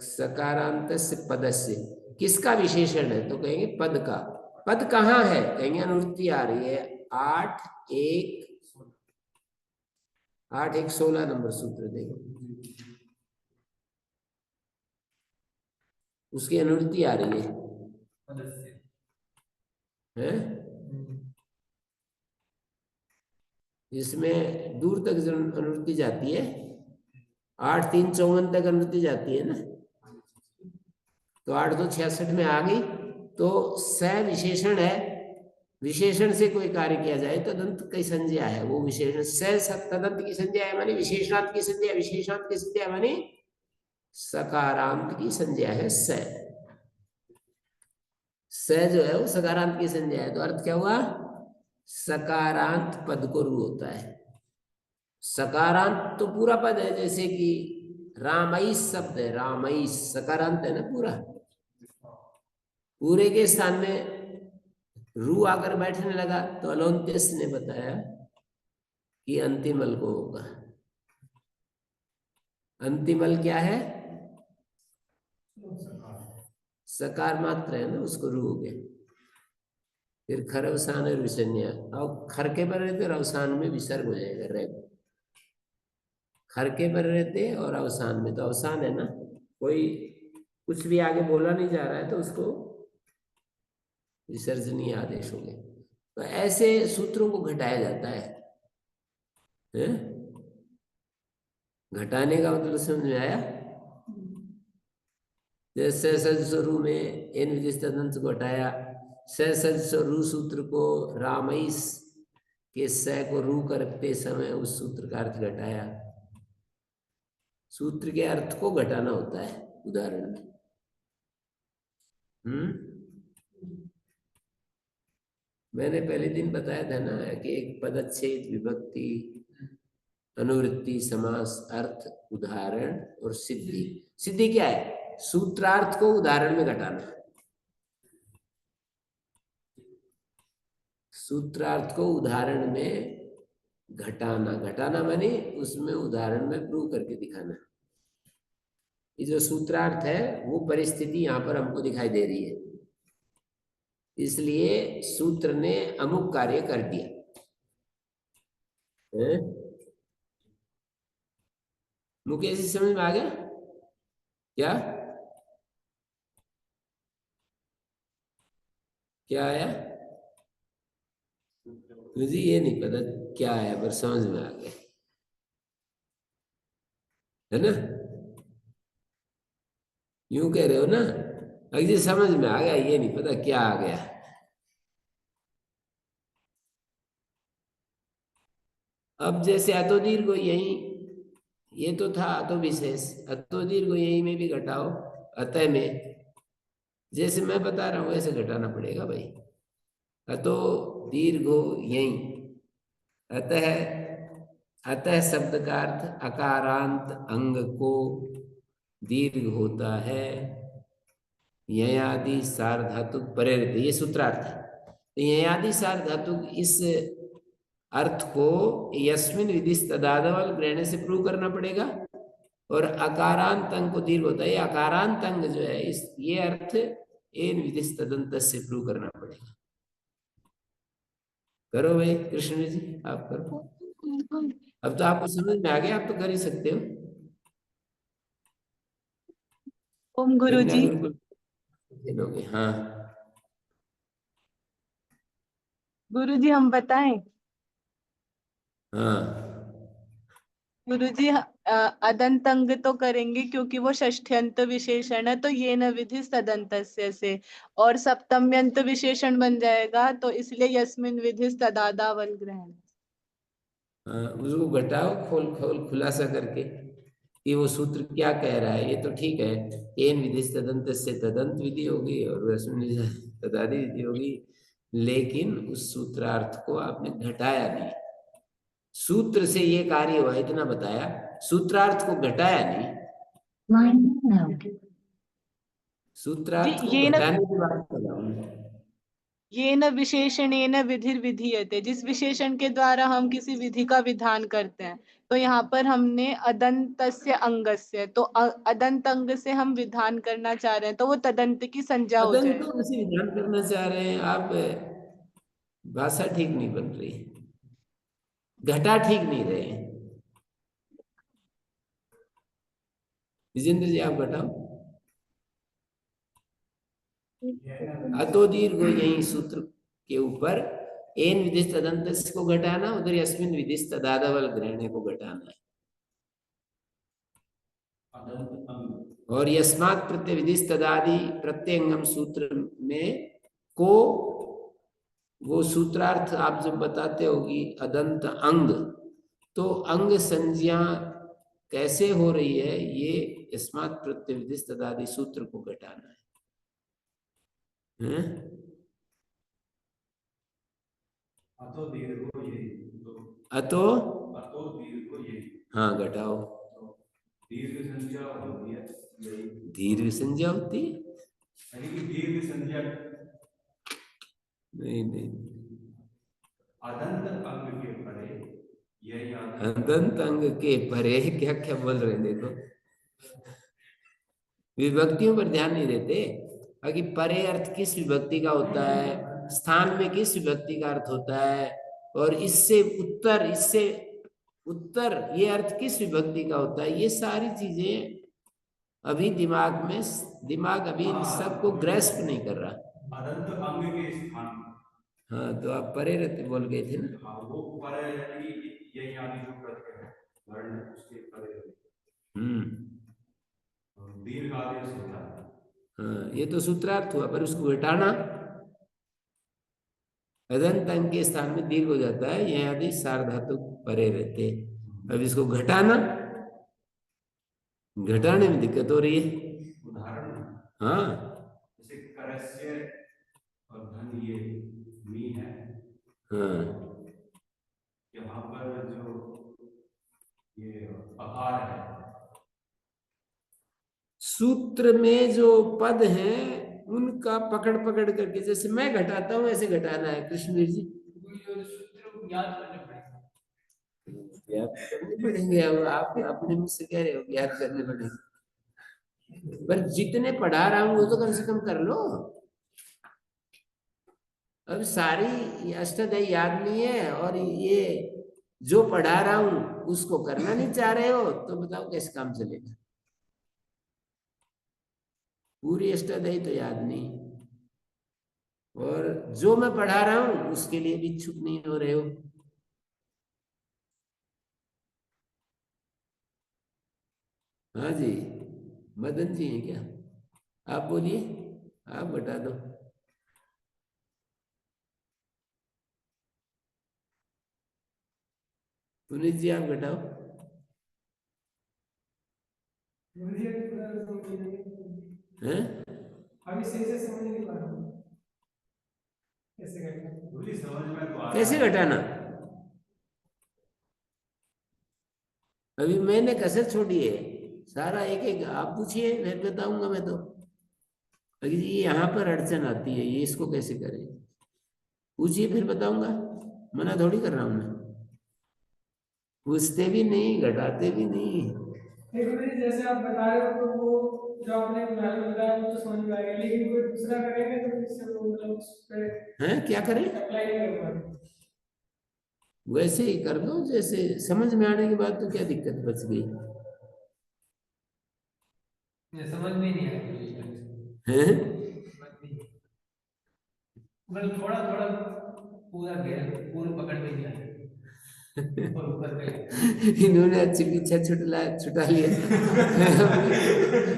सकारांत से पदस्य, किसका विशेषण है? तो कहेंगे पद का। पद कहाँ है? कहेंगे अनुवृत्ति आ रही है 8-1-16 नंबर सूत्र देखो, उसकी अनुवृत्ति आ रही है? इसमें दूर तक अनुवृत्ति जाती है, 8-3-54 तक अनुवृत्ति जाती है ना, तो 8-2-66 में आ गई। तो स विशेषण है, विशेषण से कोई कार्य किया जाए तो तदंत की संज्ञा है, वो विशेषण स तदंत की संज्ञा है, मानी विशेषणार्थ की संज्ञा, विशेषणार्थ की संज्ञा मानी सकारांत की संज्ञा है स। स जो है वो सकारांत की संज्ञा है, तो अर्थ क्या हुआ? सकारांत पद को रू होता है। सकारांत तो पूरा पद है, जैसे कि रामईस शब्द है, रामईस सकारांत है ना पूरा, पूरे के स्थान में रू आकर बैठने लगा, तो अलोन्त्यस ने बताया कि अंतिमल को होगा। अंतिमल क्या है? सकार मात्र है ना, उसको रू हो गया। फिर खर अवसान और विसर्य, अब खरके पर रहते और अवसान में विसर्ग हो जाएगा, रह खरके पर रहते और अवसान में, तो अवसान है ना, कोई कुछ भी आगे बोला नहीं जा रहा है तो उसको विसर्जनीय आदेश हो गए। तो ऐसे सूत्रों को घटाया जाता है? घटाने का मतलब समझ में आया? जैसे सजस्वरू में एन विदिश तदंत को हटाया, सजस्वरू सूत्र को रामईस के स को रू करते समय उस सूत्र का अर्थ घटाया। सूत्र के अर्थ को घटाना होता है उदाहरण में। मैंने पहले दिन बताया था ना कि एक पदच्छेद, विभक्ति, अनुवृत्ति, समास, अर्थ, उदाहरण और सिद्धि। सिद्धि क्या है? सूत्रार्थ को उदाहरण में घटाना। सूत्रार्थ को उदाहरण में घटाना, घटाना माने उसमें उदाहरण में प्रूव करके दिखाना। ये जो सूत्रार्थ है वो परिस्थिति यहाँ पर हमको दिखाई दे रही है, इसलिए सूत्र ने अमुक कार्य कर दिया है? मुकेश जी समझ में आ गया क्या? क्या आया मुझे ये नहीं पता क्या आया, पर समझ में आ गया है ना? यूं कह रहे हो ना, अगर समझ में आ गया, ये नहीं पता क्या आ गया। अब जैसे अतो दीर्घ यही, ये तो था अतो विशेष, अतो दीर्घ यही में भी घटाओ, अतः में जैसे मैं बता रहा हूं वैसे घटाना पड़ेगा भाई। अतो दीर्घो यही, अतः, अतः शब्द का अर्थ अकारांत अंग को दीर्घ होता है, ययादि सार्वधातुक परेरते, ये सूत्रार्थ है। तो ययादि सार्वधातुक इस अर्थ को यस्मिन विदिश तदादवल ग्रहण से प्रूव करना पड़ेगा, और अकारांत अंग को दीर्घ होता है, ये अकारांत अंग जो है इस ये अर्थ एन विदिश तदंत से प्रूव करना पड़ेगा। करो भाई कृष्ण जी, आप करो। अब तो आपको समझ में आ गया, आप तो कर ही सकते हो। ओम गुरुजी। हाँ गुरुजी हम बताएं? हाँ गुरुजी अदंत अंग तो करेंगे क्योंकि वो षष्ठ्यंत विशेषण है, तो ये न विधि तदंतस्य से, और सप्तम्यंत विशेषण बन जाएगा, तो इसलिए यस्मिन विधि तदादावल ग्रहण। हाँ, उसको घटाओ, खोल खोल खुलासा करके कि वो सूत्र क्या कह रहा है। ये तो ठीक है, एन विधि तदंत से तदंत विधि होगी और तदादि विधि होगी, लेकिन उस सूत्रार्थ को आपने घटाया नहीं। सूत्र से ये कार्य हुआ, इतना बताया, सूत्रार्थ को घटाया नहीं। सूत्रार्थ जी को ये न घटाने की बात कर रहा हूँ। ये न विशेषणेन विधिर विधीयते, जिस विशेषण के द्वारा हम किसी विधि का विधान करते हैं, तो यहाँ पर हमने अदंतस्य अंगस्य, तो अदंत अंग से हम विधान करना चाह रहे हैं, तो वो तदंत की संज्ञा हो अदंत जाएगी। तो से विधान करना चाह रहे हैं आप, भाषा ठीक नहीं बन रही, घटा ठीक नहीं रहे। विजेंद्र जी आप घटाओ। अतो दीर्घ यही सूत्र के ऊपर एन विधिस्त तदंत को घटाना, उधर यस्मिन विधिस्त तदादवल ग्रहण को घटाना है। और यस्मात् प्रत्यय विधिस्त तदादि प्रत्यंगम सूत्र में को, वो सूत्रार्थ आप जब बताते होगी अदंत अंग, तो अंग संज्ञा कैसे हो रही है, ये यस्मात् प्रत्यय विधिस्त तदादि सूत्र को घटाना है। अतो दीर्घो ये, अतो अतो दीर्घो ये, हाँ घटाओ। दीर्घ संज्ञा होती है, दीर्घ संज्ञा होती है? यानी कि दीर्घ संज्ञा नहीं नहीं, अदंत अंग के परे यही अदंत अंग के परे क्या क्या बोल रहे हैं देखो, विभक्तियों पर ध्यान नहीं देते। बाकी परे अर्थ किस विभक्ति का होता है, स्थान में किस विभक्ति का अर्थ होता है, और इससे उत्तर ये अर्थ किस विभक्ति का होता है, ये सारी चीजें अभी दिमाग अभी इन सबको ग्रेस्प नहीं कर रहा। अदंत अंग के स्थान, हाँ तो आप परे रहते बोल गए थे ना। हाँ वो परे यानी यही आदि जो प्रत्यय है वर्ण उसके परे, दीर्घ आदेश होता है। हाँ ये तो सूत्रार्थ हुआ, पर उसको घटाना, अदंत अंग के स्थान में दीर्घ हो जाता है, यह आदि सार्वधातु परे रहते। अब इसको घटाना, घटाने में दिक्कत हो रही है। उदाहरण, हाँ जैसे करस्य और धन ये मी है, हाँ, यहाँ पर जो ये अकार है, सूत्र में जो पद हैं उनका पकड़ पकड़ करके, जैसे मैं घटाता हूँ ऐसे घटाना है। कृष्णवीर जी सूत्र याद करने पड़ेगा, याद करने पड़ेंगे, अब आप अपने मुझसे कह रहे हो कि याद करने पड़ेंगे, पर जितने पढ़ा रहा हूँ वो तो कम से कम कर लो। अब सारी अष्टाध्यायी याद नहीं है, और ये जो पढ़ा रहा हूं उसको करना नहीं चाह रहे हो, तो बताओ कैसे काम चलेगा। पूरी अष्टाध्यायी तो याद नहीं, और जो मैं पढ़ा रहा हूं उसके लिए भी इच्छुक नहीं हो रहे हो। हाँ जी, मदन जी हैं क्या? आप बोलिए, आप बता दो। पुनीत जी आप घटाओ। हैं? अभी सही से समझ नहीं पा रहा हूँ कैसे करना है। पूरी समझ में तो आ रहा कैसे है। घटाना? अभी मैंने कसर छोड़ी है, सारा एक एक आप पूछिए, फिर बताऊंगा मैं तो। अभी ये यहाँ पर अड़चन आती है, ये इसको कैसे करें, पूछिए फिर बताऊंगा, मना थोड़ी कर रहा हूं मैं। पूछते भी नहीं, घटाते भी नहीं। लेकिन जैसे आप बता रहे हो तो वो जो आपने पहले बताया वो तो समझ में आएगा, लेकिन कोई दूसरा करेगा तो इससे वो मतलब उस पे हैं क्या करें? अप्लाई नहीं कर पाएगा। वैसे ही कर दो जैसे समझ में आने के बाद, तो क्या दिक्कत बच गई ये समझ में नहीं आया मुझे ये ढंग से। हैं? मतलब थोड़ा थोड़ा पूरा गया, पूरा पकड़ में नहीं आया, और ऊपर पे इन्होंने अच्छी पीछा छुटा लिया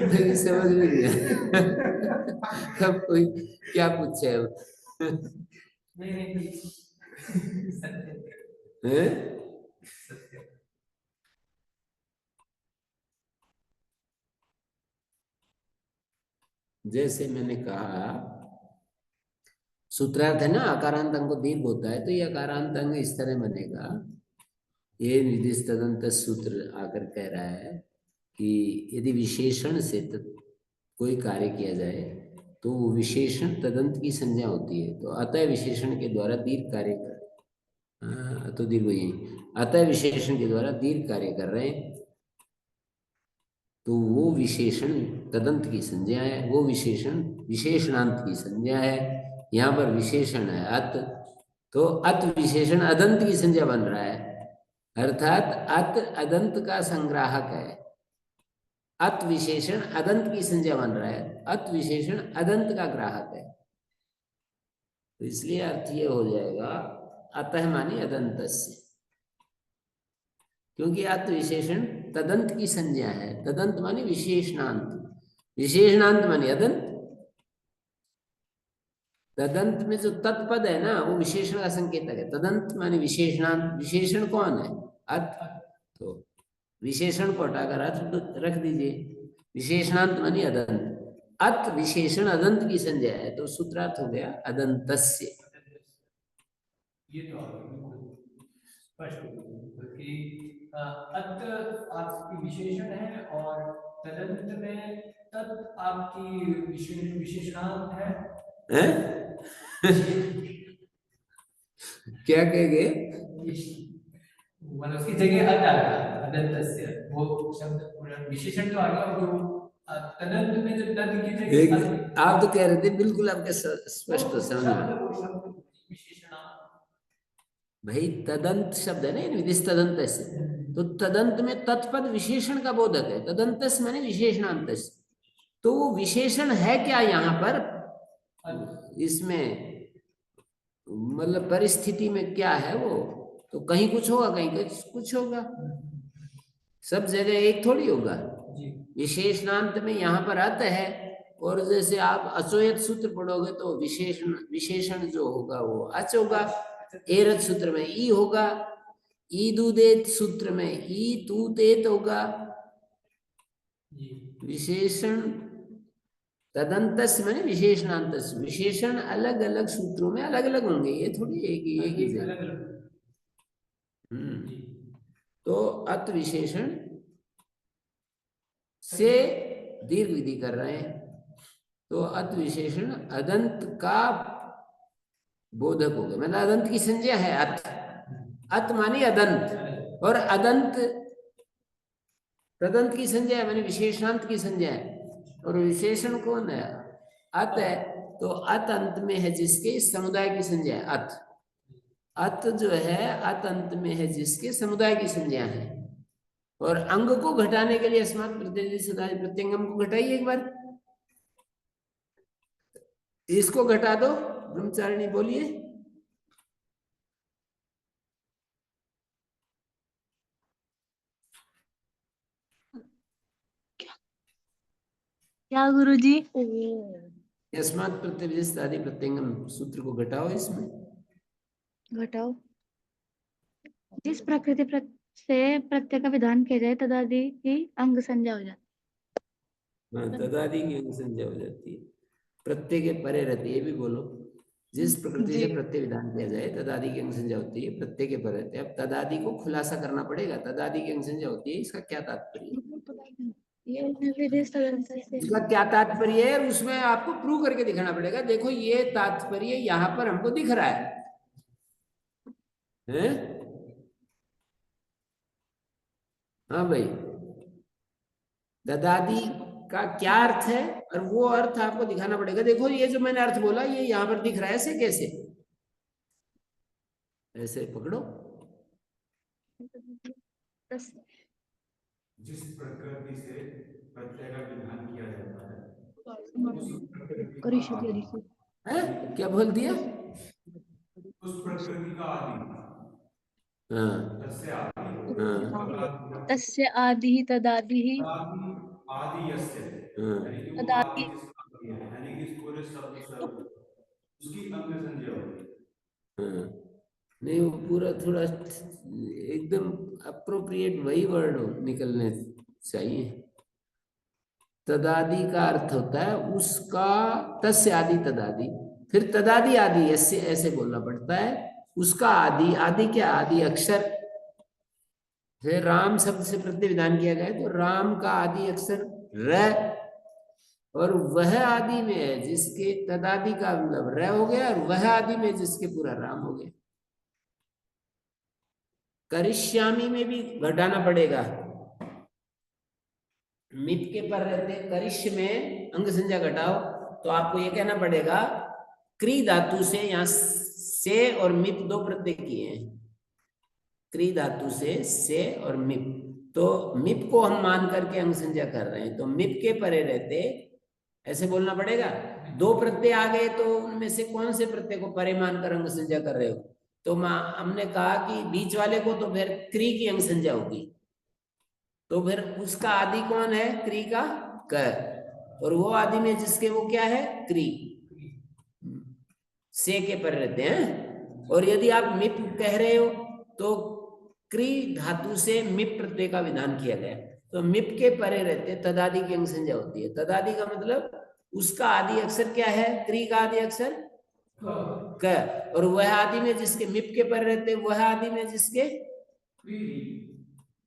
तो ये समझ में नहीं आया। अब कोई क्या पूछे अब? नहीं नहीं सत्य हैं? सत्य जैसे मैंने कहा, सूत्रार्थ है ना, अकारांत अंग को दीर्घ होता है, तो ये अकारांत अंग इस तरह बनेगा ये निर्दिष्ट तदंत सूत्र आकर कह रहा है कि यदि विशेषण से कोई कार्य किया जाए तो वो विशेषण तदंत की संज्ञा होती है। तो अतः विशेषण के द्वारा दीर्घ कार्य कर, तो दीर्घ यही, अतः विशेषण के द्वारा दीर्घ कार्य कर रहे हैं तो वो विशेषण तदंत की संज्ञा है, वो विशेषण विशेषणांत की संज्ञा है। यहाँ पर विशेषण है अत, तो अत विशेषण अदंत की संज्ञा बन रहा है, अर्थात अत अदंत का संग्राहक है। अत विशेषण अदंत की संज्ञा बन रहा है, अत विशेषण अदंत का ग्राहक है। तो इसलिए अर्थ ये हो जाएगा अतः मानी अदंतस्य, क्योंकि अत विशेषण तदंत की संज्ञा है। तदंत मानी विशेषणांत, विशेषणांत मानी अदंत। तदंत में जो तत्पद है ना वो विशेषण का संकेतक है। तदंत मानी विशेषणांत, विशेषण कौन है? अत। तो विशेषण को हटाकर अर्थ रख दीजिए, विशेषणांत मानी अदंत। अत विशेषण अदंत की संज्ञा है, तो सूत्रार्थ हो गया अदंतस्य। ये तो बिल्कुल स्पष्ट हो गया, क्योंकि अत आपकी विशेषण है और तदंत में तत् आपकी विशेषणांत है। क्या कहेंगे? मतलब उसकी जगह अत आ गया, अदंतस्य वो शब्द पूरा विशेषण तो आ गया, और जो तदंत में जो तद की जगह आप तो कह रहे थे बिल्कुल आपके स्पष्ट समझ में। विशेषणांत भाई तदंत शब्द है ना, विदिश तदंत से, तो तदंत में तत्पद विशेषण का बोधक है। तदंतस माने विशेषणांत। तो वो विशेषण है क्या यहाँ पर, इसमें मतलब परिस्थिति में क्या है वो, तो कहीं कुछ होगा कहीं कुछ होगा, सब जगह एक थोड़ी होगा। विशेषणांत में यहाँ पर अत है, और जैसे आप अचोयत सूत्र पढ़ोगे तो विशेषण जो होगा वो अच होगा। एरत सूत्र में ई होगा, ई दूदेत सूत्र में ई तूतेत होगा। विशेषण तदंतस माने विशेषणांतस, विशेषण अलग अलग सूत्रों में अलग अलग होंगे, ये थोड़ी एक ही जगह। तो अत विशेषण से दीर्घ विधि कर रहे हैं, तो अत विशेषण अदंत का बोधक हो गया, मतलब अदंत की संज्ञा है अत। अत मानी अदंत, और अदंत तदंत की संज्ञा है, मानी विशेषणांत की संज्ञा है। और विशेषण कौन है? अत है, तो अत अंत में है जिसके समुदाय की संज्ञा है अत। अत जो है अत अंत में है जिसके समुदाय की संज्ञा है। और अंग को घटाने के लिए अस्मात् प्रत्यंगम को घटाइए एक बार, इसको घटा दो। ब्रह्मचारिणी बोलिए। क्या गुरुजी? अस्मात् प्रत्यय प्रत्यंगम सूत्र को घटाओ इसमें। घटाओ। जिस प्रकृति से प्रत्यय का विधान किया जाए तदादि की अंग संज्ञा हो जाती है। हाँ, तदादि की अंग संज्ञा हो जाती है, प्रत्यय के परे रहती है, ये भी बोलो। जिस प्रकृति से प्रत्यय विधान किया जाए तदादि की अंग संज्ञा होती है, प्रत्यय के परे रहती है। अब तदादि को खुलासा करना पड़ेगा, तदादि की अंग संज्ञा होती है, इसका क्या तात्पर्य? ये विदेश तदंत से इसका क्या तात्पर्य है, उसमें आपको प्रूव करके दिखाना पड़ेगा। देखो ये तात्पर्य यहाँ पर हमको दिख रहा है? हाँ भाई, तदादि का क्या अर्थ है, और वो अर्थ आपको दिखाना पड़ेगा। देखो ये जो मैंने अर्थ बोला ये यहाँ पर दिख रहा है, ऐसे कैसे? ऐसे पकड़ो। जिस प्रकृति से प्रत्यय का विधान किया जाता है क्या बोल दिया? उस प्रकृति का आदि, हाँ तस्य आदि, हाँ तस्य आदि ही तदादि ही आदि यस्य, यानी कि वो आदि जिसका आदि है, यानी कि इस पूरे शब्द से उसकी अंग संज्ञा होती है। हाँ, नहीं वो पूरा थोड़ा एकदम अप्रोप्रिएट वही वर्ड निकलने चाहिए। तदादि का अर्थ होता है उसका, तस्य आदि तदादि, फिर तदादि आदि ऐसे ऐसे बोलना पड़ता है। उसका आदि, आदि क्या? आदि अक्षर, जैसे राम शब्द से प्रत्यय विधान किया गया है, तो राम का आदि अक्षर र, और वह आदि में है जिसके तदादि का मतलब र हो गया, और वह आदि में जिसके पूरा राम हो गया। करिष्यामी में भी घटाना पड़ेगा। मिप के पर रहते करिष्य में अंग संज्ञा घटाओ, तो आपको ये कहना पड़ेगा क्री धातु से, यहाँ से और मिप दो प्रत्यय किए हैं, क्री धातु से और मिप, तो मिप को हम मान करके अंग संज्ञा कर रहे हैं, तो मिप के परे रहते ऐसे बोलना पड़ेगा। दो प्रत्यय आ गए तो उनमें से कौन से प्रत्यय को परे मानकर अंग संज्ञा कर रहे हो, तो हमने कहा कि बीच वाले को तो फिर क्री की अंग संज्ञा होगी, तो फिर उसका आदि कौन है, क्री का क, और वो आदि में जिसके वो क्या है, क्री, से के पर रहते हैं। और यदि आप मिप कह रहे हो तो क्री धातु से मिप प्रत्यय का विधान किया गया, तो मिप के परे रहते तदादि की अंग संज्ञा होती है। तदादि का मतलब उसका आदि अक्षर क्या है, क्री का आदि अक्षर क, और वह आदि में जिसके मिप के पर रहते, वह आदि में जिसके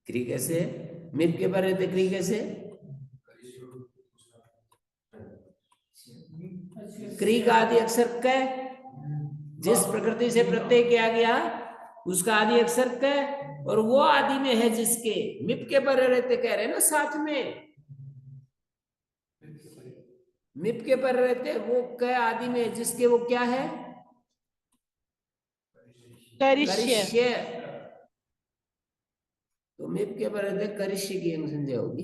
क्री कैसे, मिप के पर रहते क्री कैसे, क्री का आदि अक्षर क, जिस प्रकृति से प्रत्यय किया गया उसका आदि अक्षर क, और वो आदि में है जिसके मिप के पर रहते, कह रहे हैं ना साथ में, मिप के पर रहते वो क आदि में जिसके वो क्या है, करिष्य, तो मिप के पर रहते करिष्य की अंग संज्ञा होगी।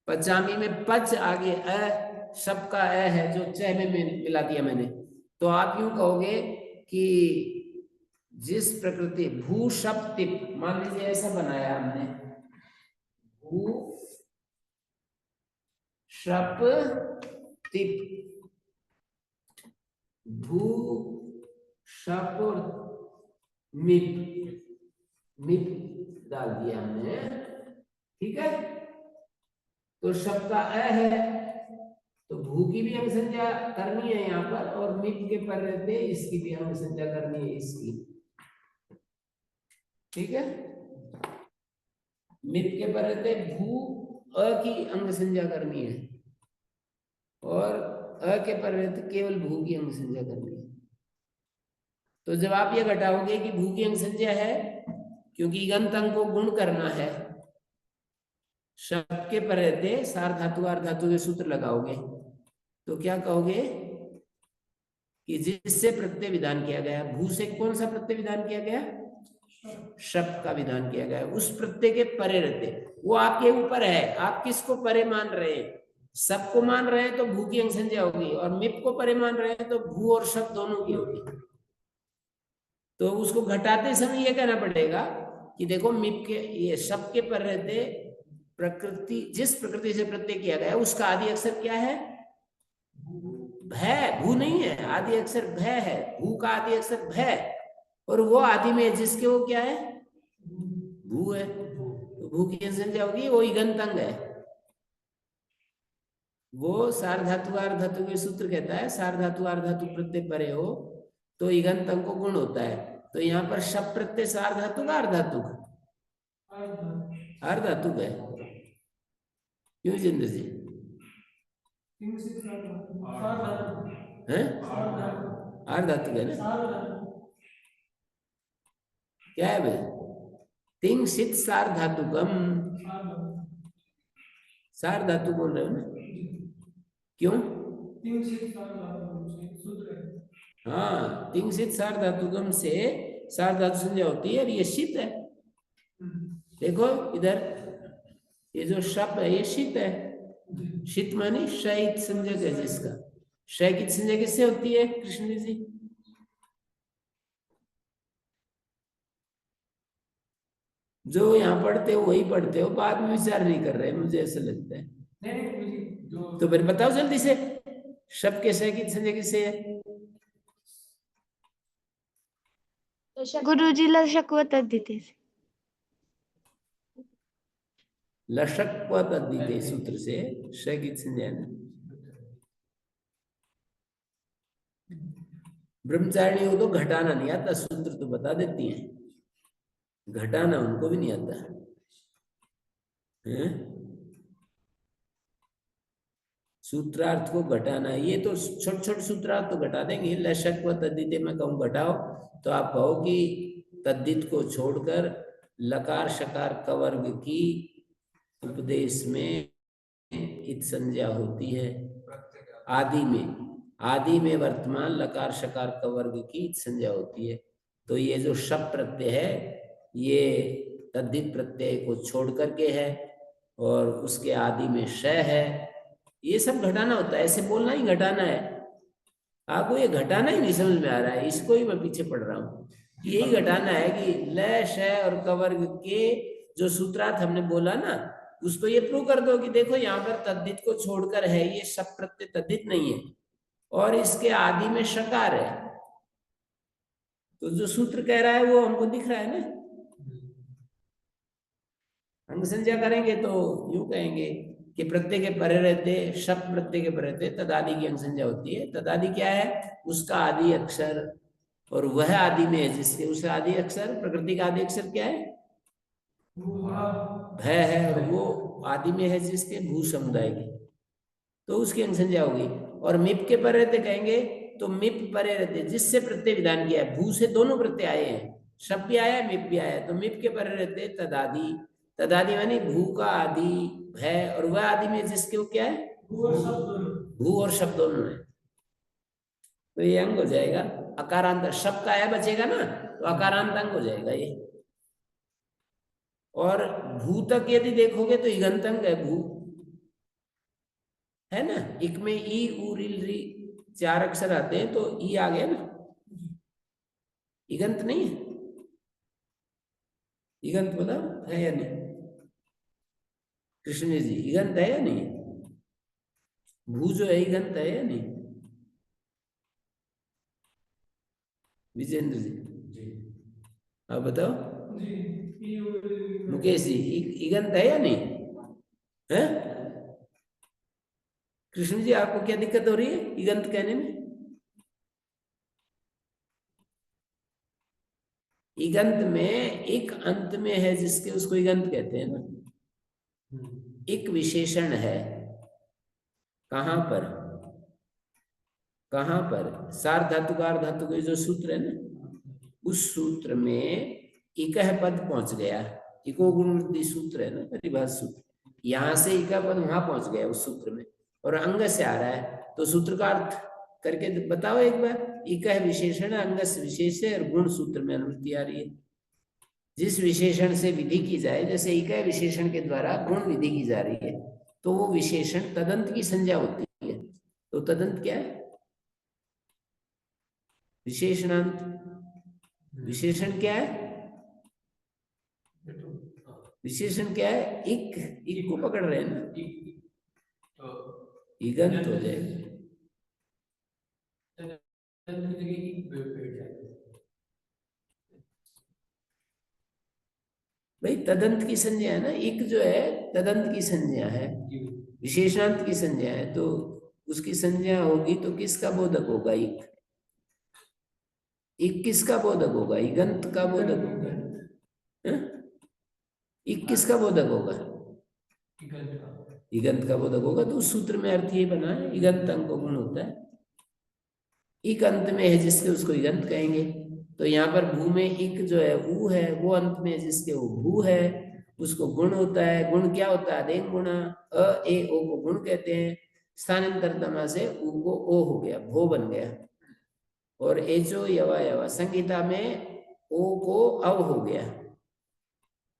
पचामी में पच आगे अ, शब का अ है जो च में मिला दिया मैंने, तो आप यूं कहोगे कि जिस प्रकृति भू शब तिप, मान लीजिए ऐसा बनाया हमने, भू शप तिप, भू शप और मिप, मिप डाल दिया हमने, ठीक है। तो शब्द का अ है तो भू की भी अंग संज्ञा करनी है यहाँ पर, और मिप के पर रहते इसकी भी अंग संज्ञा करनी है, इसकी, ठीक है। मिप के पर रहते भू अ की अंग संज्ञा करनी है, और अ के पर रहते केवल भू की अंग संज्ञा करनी है। तो जब आप ये घटाओगे कि भू की अंग संज्ञा है, क्योंकि इगंत अंग को गुण करना है, शब्द के पर रहते सार धातु आर धातु के सूत्र लगाओगे, तो क्या कहोगे कि जिससे प्रत्यय विधान किया गया, भू से कौन सा प्रत्यय विधान किया गया, शब्द का विधान किया गया, उस प्रत्यय के परे रहते, वो आपके ऊपर है, आप किसको परे मान रहे हैं, सबको मान रहे हैं तो भू की अंग संज्ञा होगी, और मिप को परे मान रहे हैं तो भू और शब्द दोनों की होगी। तो उसको घटाते समय ये कहना पड़ेगा कि देखो मिप के ये शब्द के पर रहते प्रकृति, जिस प्रकृति से प्रत्यय किया गया उसका आदि अक्षर क्या है, भय, भू नहीं है, आदि अक्षर भय है, भू का आदि अक्षर भय, और वो आदि में जिसके वो क्या है, भू है, तो भू की संज्ञा होगी, वो इगंत अंग है। वो सार धातु आर धातु के सूत्र कहता है, सार धातु आर धातु प्रत्यय परे हो तो इगंत अंग को गुण होता है। तो यहाँ पर शब प्रत्यय सार धातु का आर धातु का, आर धातु का है, क्यों जिंद जी है, आर धातु है ना, क्या है भाई, तिंग सित सार धातुकम, सार धातु बोल रहे हो ना, क्यों, हाँ, तिंग सित सार धातुकम से सार धातु संज्ञा होती है, और ये शीत है, देखो इधर ये जो शब्द है ये शीत है, शीत मानी शैत संज्ञक है जिसका, शय की संज्ञा किससे होती है कृष्ण जी, जो यहाँ पढ़ते हो वही पढ़ते हो, बाद में विचार नहीं कर रहे, मुझे ऐसा लगता है। तो फिर बताओ जल्दी से, शब्द के शय की संज्ञा किससे है, गुरुजी लशक व तद्धिते से। लशक व तद्धिते सूत्र से शय की संज्ञा है ना। ब्रह्मचारिणी को तो घटाना नहीं आता, सूत्र तो बता देती हैं, घटाना उनको भी नहीं आता है। सूत्रार्थ को घटाना, ये तो छोटे छोटे सूत्रार्थ तो घटा देंगे। लशक व तद्दिते में कहूँ घटाओ तो आप कहो कि तद्दित को छोड़कर लकार शकार कवर्ग की उपदेश में इत संज्ञा होती है। आदि में वर्तमान लकार शकार कवर्ग की इत संज्ञा होती है। तो ये जो शप प्रत्यय है ये तद्दित प्रत्यय को छोड़ करके है और उसके आदि में श है। ये सब घटाना होता है, ऐसे बोलना ही घटाना है। आपको ये घटाना ही नहीं समझ में आ रहा है, इसको ही मैं पीछे पड़ रहा हूँ। यही घटाना है कि ल श और कवर्ग के जो सूत्रार्थ हमने बोला ना, उसको ये प्रूव कर दो कि देखो यहाँ पर तद्दित को छोड़कर है, ये शप प्रत्यय तद्दित नहीं है और इसके आदि में शकार है। तो जो सूत्र कह रहा है वो हमको दिख रहा है ना। अंग संज्ञा करेंगे तो यूं कहेंगे कि प्रत्यय के परे रहते, शब्द प्रत्यय के परे रहते तदादि की अंग संज्ञा होती है। तदादि क्या है? उसका आदि अक्षर, और वह आदि में है जिसके उस आदि अक्षर, प्रकृति का आदि अक्षर क्या है? भ है, और वो आदि में है जिसके भू समुदाय की, तो उसकी अंग संज्ञा होगी। और मिप के परे रहते कहेंगे तो मिप परे रहते जिससे प्रत्यय विधान किया है, भू से दोनों प्रत्यय आए हैं, शब्द भी आया मिप भी आया, तो मिप के परे रहते तदादि। तदादि मानी भू का आदि है और वह आदि में जिसके वो क्या है? भू और शब्द दोनों है। तो ये अंग हो जाएगा अकारांत। शब्द का आया बचेगा ना तो अकारांत अंग हो जाएगा ये। और भू तक यदि देखोगे तो इगंत अंग है भू, है ना। इक में ई उ रिल री 4 अक्षर आते हैं तो ई आ गया ना, इगंत नहीं है? इगंत बताओ है या नहीं कृष्ण जी? इगंत है या नहीं? भू जो है इगंत है या नहीं? विजेंद्र जी आप बताओ। मुकेश जी इगंत है या नहीं है? कृष्ण जी आपको क्या दिक्कत हो रही है इगंत कहने में? इगंत में एक अंत में है जिसके उसको इगंत कहते हैं ना। एक विशेषण है, कहां पर? कहां पर? सार्वधातुकार धातु के जो सूत्र है ना, उस सूत्र में इकह पद पहुंच गया। इको गुण वृद्धि सूत्र है ना, परिभाष सूत्र, यहां से इका पद वहां पहुंच गया उस सूत्र में और अंग से आ रहा है। तो सूत्र का अर्थ करके बताओ एक बार। इकह विशेषण अंग से विशेष है और गुण सूत्र में अनुवृत्ति आ रही है। जिस विशेषण से विधि की जाए, जैसे इकह विशेषण के द्वारा गुण विधि की जा रही है तो वो विशेषण तदंत की संज्ञा होती है। तो तदंत क्या है? विशेषणांत। विशेषण क्या है? विशेषण क्या है? इक को पकड़ रहे हैं ना, इगंत हो जाएगा। भाई तदंत की संज्ञा है ना, इक जो है तदंत की संज्ञा है, विशेषांत की संज्ञा है, तो उसकी संज्ञा होगी तो किसका बोधक होगा? इक किसका बोधक होगा? इगंत का बोधक होगा। इक किसका बोधक होगा? इगंत का बोधक होगा। तो उस सूत्र में अर्थ ये बना है इगंत अंग को गुण होता है। इक अंत में है जिसके उसको इगंत कहेंगे। तो यहाँ पर भू में इक जो है ऊ है, वो अंत में जिसके वो भू है उसको गुण होता है। गुण क्या होता है? अदेंग गुणा, अ ए ओ को गुण कहते हैं। स्थानांतरतमा से ऊ को ओ हो गया, भो बन गया। और एचो यवा यवा संहिता में ओ को अव हो गया।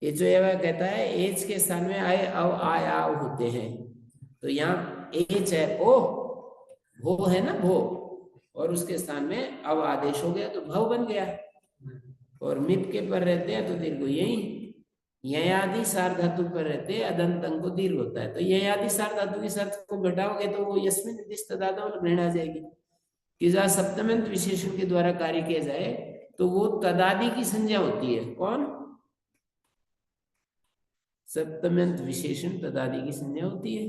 एचो यवा कहता है एच के स्थान में आए अव आय आव होते हैं। तो यहाँ एच है ओ, भो है ना भो, और उसके स्थान में अव आदेश हो गया तो भव बन गया। और मिप के पर रहते हैं तो दीर्घ यही ययादि सार धातु पर रहते हैं, अदंत अंग को दीर्घ होता है। तो ययादि सार धातु की शर्त को घटाओगे तो वो यस्मिन निर्दिष्ट तदादौ ग्रहण आ जाएगी कि जहाँ सप्तम्यंत विशेषण के द्वारा कार्य किया जाए तो वो तदादि की संज्ञा होती है। कौन? सप्तम्यंत विशेषण तदादि की संज्ञा होती है?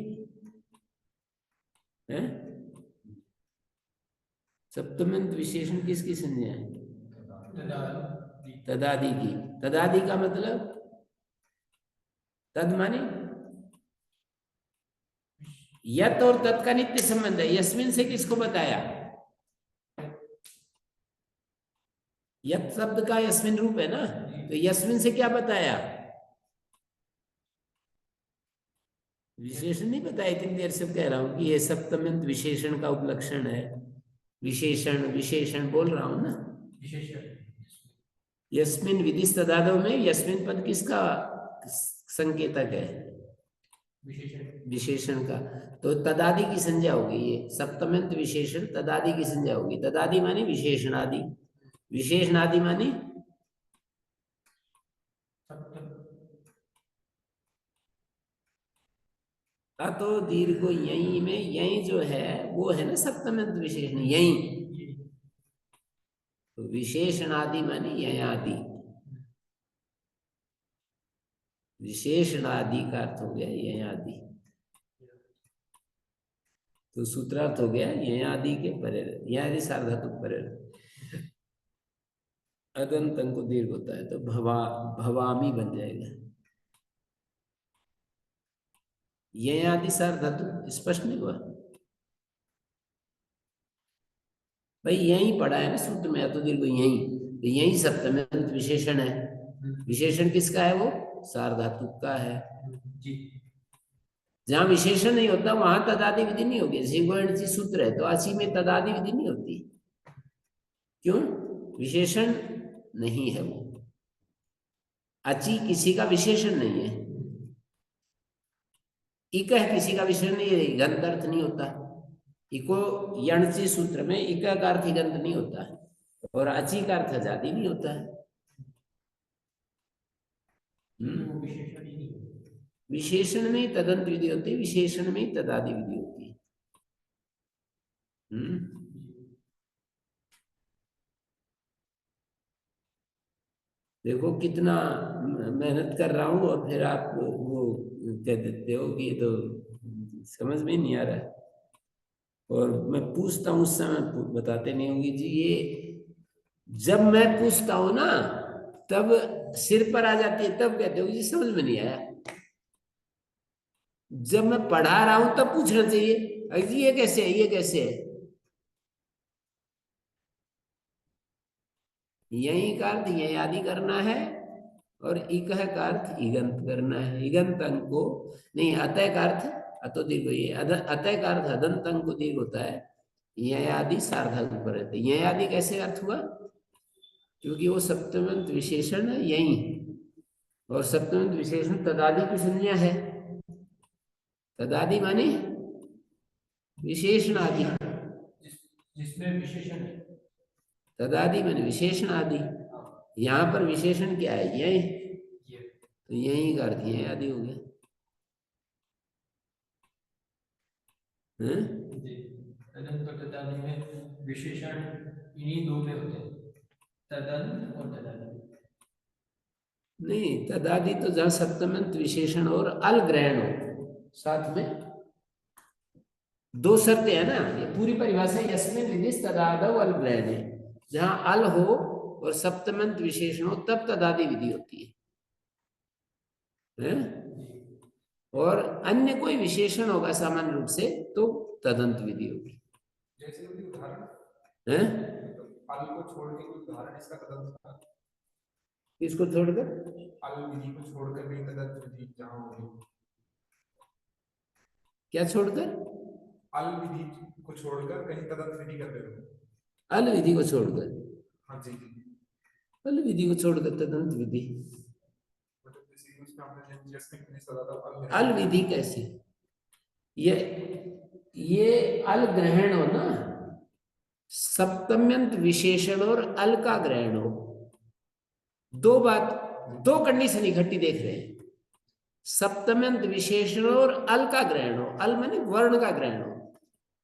सप्तम्यंत विशेषण किसकी संज्ञा है? तदादि तदादि की। तदादि का मतलब तद माने यत और तत् का नित्य संबंध है। यस्मिन से किसको बताया? यत शब्द का यस्मिन रूप है ना, तो यस्मिन से क्या बताया? विशेषण नहीं बताया। इतनी देर से कह रहा हूं कि ये सप्तम्यंत विशेषण का उपलक्षण है। विशेषण विशेषण बोल रहा हूं ना। विशेषण यस्मिन विधिस तदादव में यस्मिन पद किसका संकेतक है? विशेषण विशेषण का। तो तदादि की संज्ञा होगी ये। सप्तम्यंत विशेषण तदादि की संज्ञा होगी। तदादि माने विशेषणादि, विशेषणादि माने सप्तम तो दीर्घ यही में यही जो है वो है ना सप्तम्यंत विशेषण। यही तो विशेषणादि माने यही आदि। विशेषणादि का अर्थ हो गया यही आदि। तो सूत्रार्थ हो गया यही आदि के परे, यही सार्वधातुक परे। अदंत को दीर्घ होता है तो भवामी बन जाएगा। यही आदि सार्वधातुक स्पष्ट नहीं हुआ भाई? यही पढ़ा है ना सूत्र में, तो दीर्घ यही, तो यही सप्तम्यंत विशेषण है। विशेषण किसका है? वो सार्वधातुक का है। जी जहां विशेषण नहीं होता वहां तदादि विधि नहीं होगी। जैसे सूत्र है तो अची में तदादि विधि नहीं होती। क्यों? विशेषण नहीं है वो। अची किसी का विशेषण नहीं है। इक है किसी का विशेषण नहीं है, गंध अर्थ नहीं होता। इको यणची सूत्र में इक का अर्थ गंध नहीं होता है, और अची का अर्थ आजादी नहीं होता है। वो विशेषण ही नहीं विशेषण में तदंत विधि होती है, विशेषण में तदादि विधि होती है। देखो कितना मेहनत कर रहा हूं और फिर आप वो कह देते हो कि ये तो समझ में नहीं आ रहा है। और मैं पूछता हूँ उस समय बताते नहीं होंगे जी। ये जब मैं पूछता हूं ना तब सिर पर आ जाती है, तब कहते हो जी समझ में नहीं आया। जब मैं पढ़ा रहा हूं तब पूछना चाहिए जी ये कैसे है, ये कैसे है। यही का अर्थ यही आदि करना है, और इक का अर्थ इगंत करना है। इगंत अंक को नहीं, अतः का अर्थ अतो दीर्घ, ये अतः का अर्थ अदंत अंक को दीर्घ होता है। यह आदि सार्वधातुक पर रहते। यह आदि कैसे अर्थ हुआ? क्योंकि वो सप्तम्यंत विशेषण है यही, और सप्तम्यंत विशेषण तदादि की संज्ञा है। तदादि माने विशेषण आदि। जिसमें विशेषण है। तदादि माने विशेषण आदि। यहाँ पर विशेषण क्या है? यही, तो यही का अर्थ यही आदि हो गया। तदंत और तदादि में विशेषण इन्हीं दो में होते हैं, तदंत और तदादि। नहीं, तदादि तो जहां सप्तम्यंत विशेषण और अल ग्रहण हो साथ में, दो शर्तें है ना। ये पूरी परिभाषा यस्मिन विधिस तदादव अल ग्रहण है। जहां अल हो और सप्तम्यंत विशेषण हो तब तदादि विधि होती है? और अन्य कोई विशेषण होगा सामान्य रूप से तो तदंत विधि होगी। जैसे कोई उदाहरण है अल को छोड़ के कोई उदाहरण इसका तदंत का, किसको छोड़कर? अल विधि को छोड़कर भी तदंत विधि जहां होगी। क्या छोड़कर? अल विधि को छोड़कर कहीं तदंत विधि कर देते। अल विधि को छोड़कर? हाँ जी। अल विधि को छोड़कर तदंत विधि? मतलब जैसे उसका हमने जैसे मैंने सदा अल विधि कैसे? ये अल ग्रहण हो ना, सप्तम्यंत विशेषण और अल का ग्रहण हो। दो बात, दो कंडीशन इकट्ठी देख रहे हैं। सप्तम्यंत विशेषण और अल का ग्रहण हो। अल माने वर्ण का ग्रहण हो।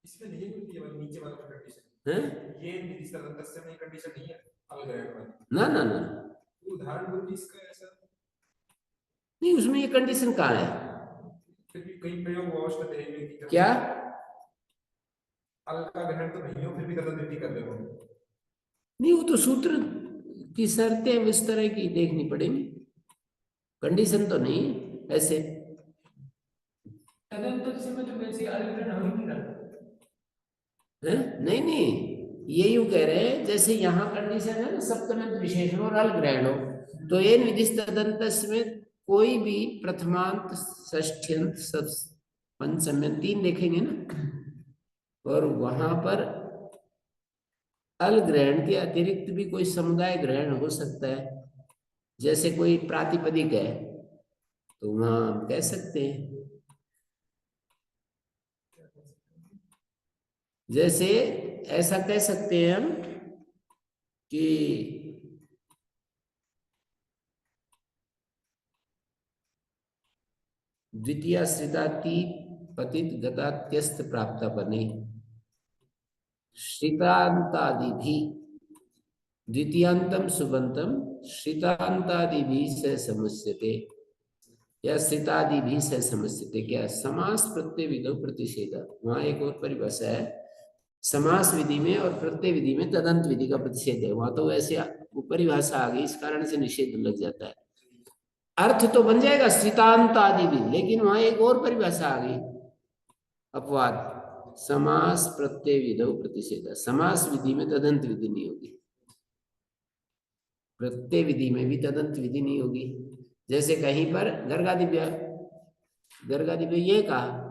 इसमें नहीं है ये वाली नीचे वाला कंडीशन है? ये विधि तदंत में कंडीशन नहीं है अल ग्रहण वाली। ना ना ना, उदाहरण बोलिए इसका ऐसा नहीं, उसमें ये कंडीशन कहाँ है? फिर भी कई प्रयोग अवस्था है कि क्या? अल का ग्रहण तो नहीं हो, फिर भी तदंत विधि कर रहे हो। नहीं, वो तो सूत्र की शर्तें इस तरह की देखनी पड़ेंगी, कंडीशन तो नहीं है ऐसे। तदंत से में तो वैसे अलग्रहण हो ही नहीं रहा। नहीं नहीं, ये यूं कह रहे हैं जैसे यहाँ कंडीशन है ना, सप्तम्यंत विशेषण और अल ग्रहण हो, तो एन विधि तदंत में कोई भी प्रथमांत, षष्ठ्यंत, पंचम्यंत 3 देखेंगे ना, और वहां पर अल ग्रहण के अतिरिक्त भी कोई समुदाय ग्रहण हो सकता है, जैसे कोई प्रातिपदिक है तो वहां हम कह सकते हैं, जैसे ऐसा कह सकते हैं हम कि द्वितीय श्रिताती पतित गतात्यस्त प्राप्त बने श्रितांतादि भी द्वितीयांतम सुबंतम श्रितांतादि भी से समस्यते या श्रितादि भी से समस्यते। क्या समास प्रत्यय विधौ प्रतिषेध, वहां एक और परिभाषा है, समास विधि में और प्रत्यय विधि में तदंत विधि का प्रतिषेध है, वहां तो वैसे वो परिभाषा आ गई, इस कारण से निषेध लग जाता है। अर्थ तो बन जाएगा श्रितांत आदि भी, लेकिन वहां एक और परिभाषा आ गई, अपवाद, समास प्रत्यय विधौ प्रतिषेध। समास विधि में तदंत विधि नहीं होगी, प्रत्यय विधि में भी तदंत विधि नहीं होगी। जैसे कहीं पर गर्गादिव्य ये कहा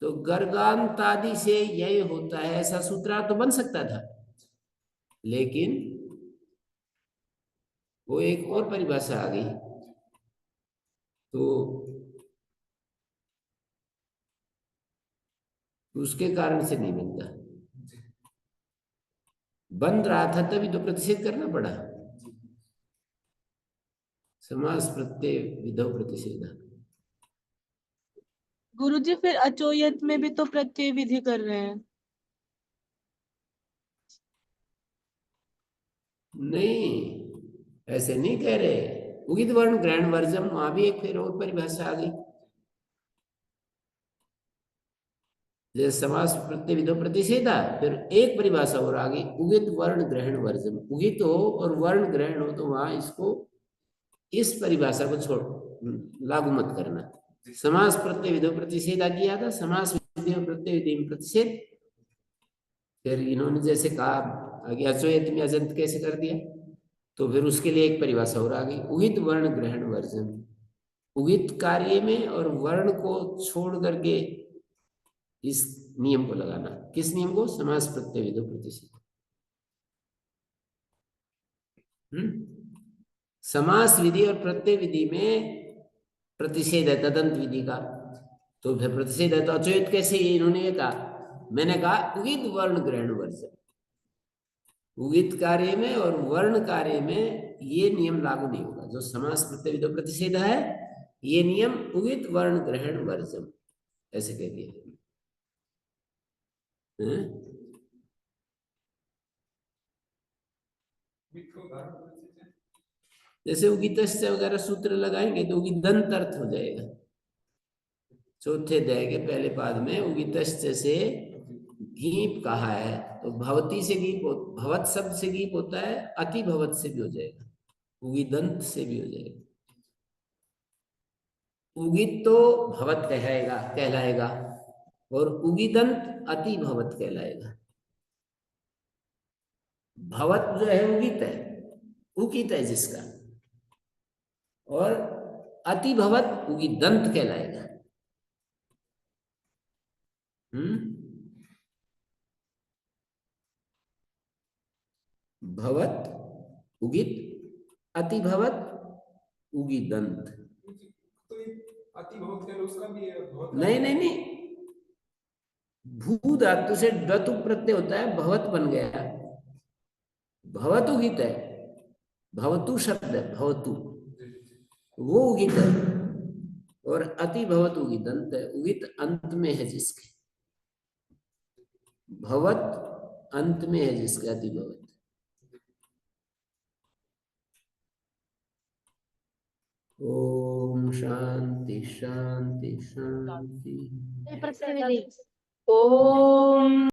तो गर्गांतादि से यह होता है, ऐसा सूत्रार्थ तो बन सकता था, लेकिन वो एक और परिभाषा आ गई तो उसके कारण से नहीं बनता। बन रहा था तभी तो प्रतिषेध करना पड़ा, समास प्रत्यय विधौ प्रतिषेध। गुरुजी फिर अचोयत में भी तो प्रत्यय विधि कर रहे हैं। नहीं, ऐसे नहीं कह रहे, उगित वर्ण ग्रहण वर्जम, वहां भी एक फिर और परिभाषा आ गई, जैसे समास प्रत्यय विधौ प्रतिषेधा, फिर एक परिभाषा और आ गई, उगित वर्ण ग्रहण वर्जम। उगित हो और वर्ण ग्रहण हो तो वहां इसको, इस परिभाषा को छोड़, लागू मत करना। समास प्रत्यय विधौ प्रतिषेधा किया था, समास विधि और प्रत्यय विधि में प्रतिषेध, फिर इन्होंने जैसे कहा आगे अचोयत में अजंत कैसे कर दिया, तो फिर उसके लिए एक परिभाषा और आ गई, उगित वर्ण ग्रहण वर्जन। उगित कार्य में और वर्ण को छोड़ करके इस नियम को लगाना, किस नियम को, समास प्रत्यय विधौ प्रतिषेध। समास विधि और प्रत्यय विधि में प्रतिषेध है तदंत विधि का, तो फिर प्रतिषेध है तो अचोयत कैसे, इन्होंने ये कहा, मैंने कहा उगित वर्ण ग्रहण वर्जन, उगित कार्य में और वर्ण कार्य में ये नियम लागू नहीं होगा, जो समास प्रत्यय विधौ प्रतिषेध है ये नियम उगित वर्ण ग्रहण वर्जन, ऐसे कह दिया। जैसे उगितस्य वगैरह सूत्र लगाएंगे तो उगिदंत अर्थ हो जाएगा, चौथे अध्याय के पहले पाद में उगितस्य से गीप कहा है, तो भवती से गीप, भवत शब्द से गीप होता है, अति भवत से भी हो जाएगा, उगिदंत से भी हो जाएगा। उगित तो भवत कहलाएगा और उगिदंत अति भवत कहलाएगा। भवत जो है उगित है, उगित है जिसका, और अति भवत उगिदंत कहलाएगा। भवत उगित, अति भवत उगिदंत। अति बहुत है उसका भी है, बहुत नहीं नहीं नहीं, भू धातु से डतु प्रत्यय होता है, भवत बन गया, भवत उगित है, भवतु शब्द है, भवतु वो उगित है, और अति भवत उगिदंत है, उगित अंत में है जिसके, भवत अंत में है जिसके, अति भवत। ओम शांति शांति शांति। प्रत्यय विधि। ओम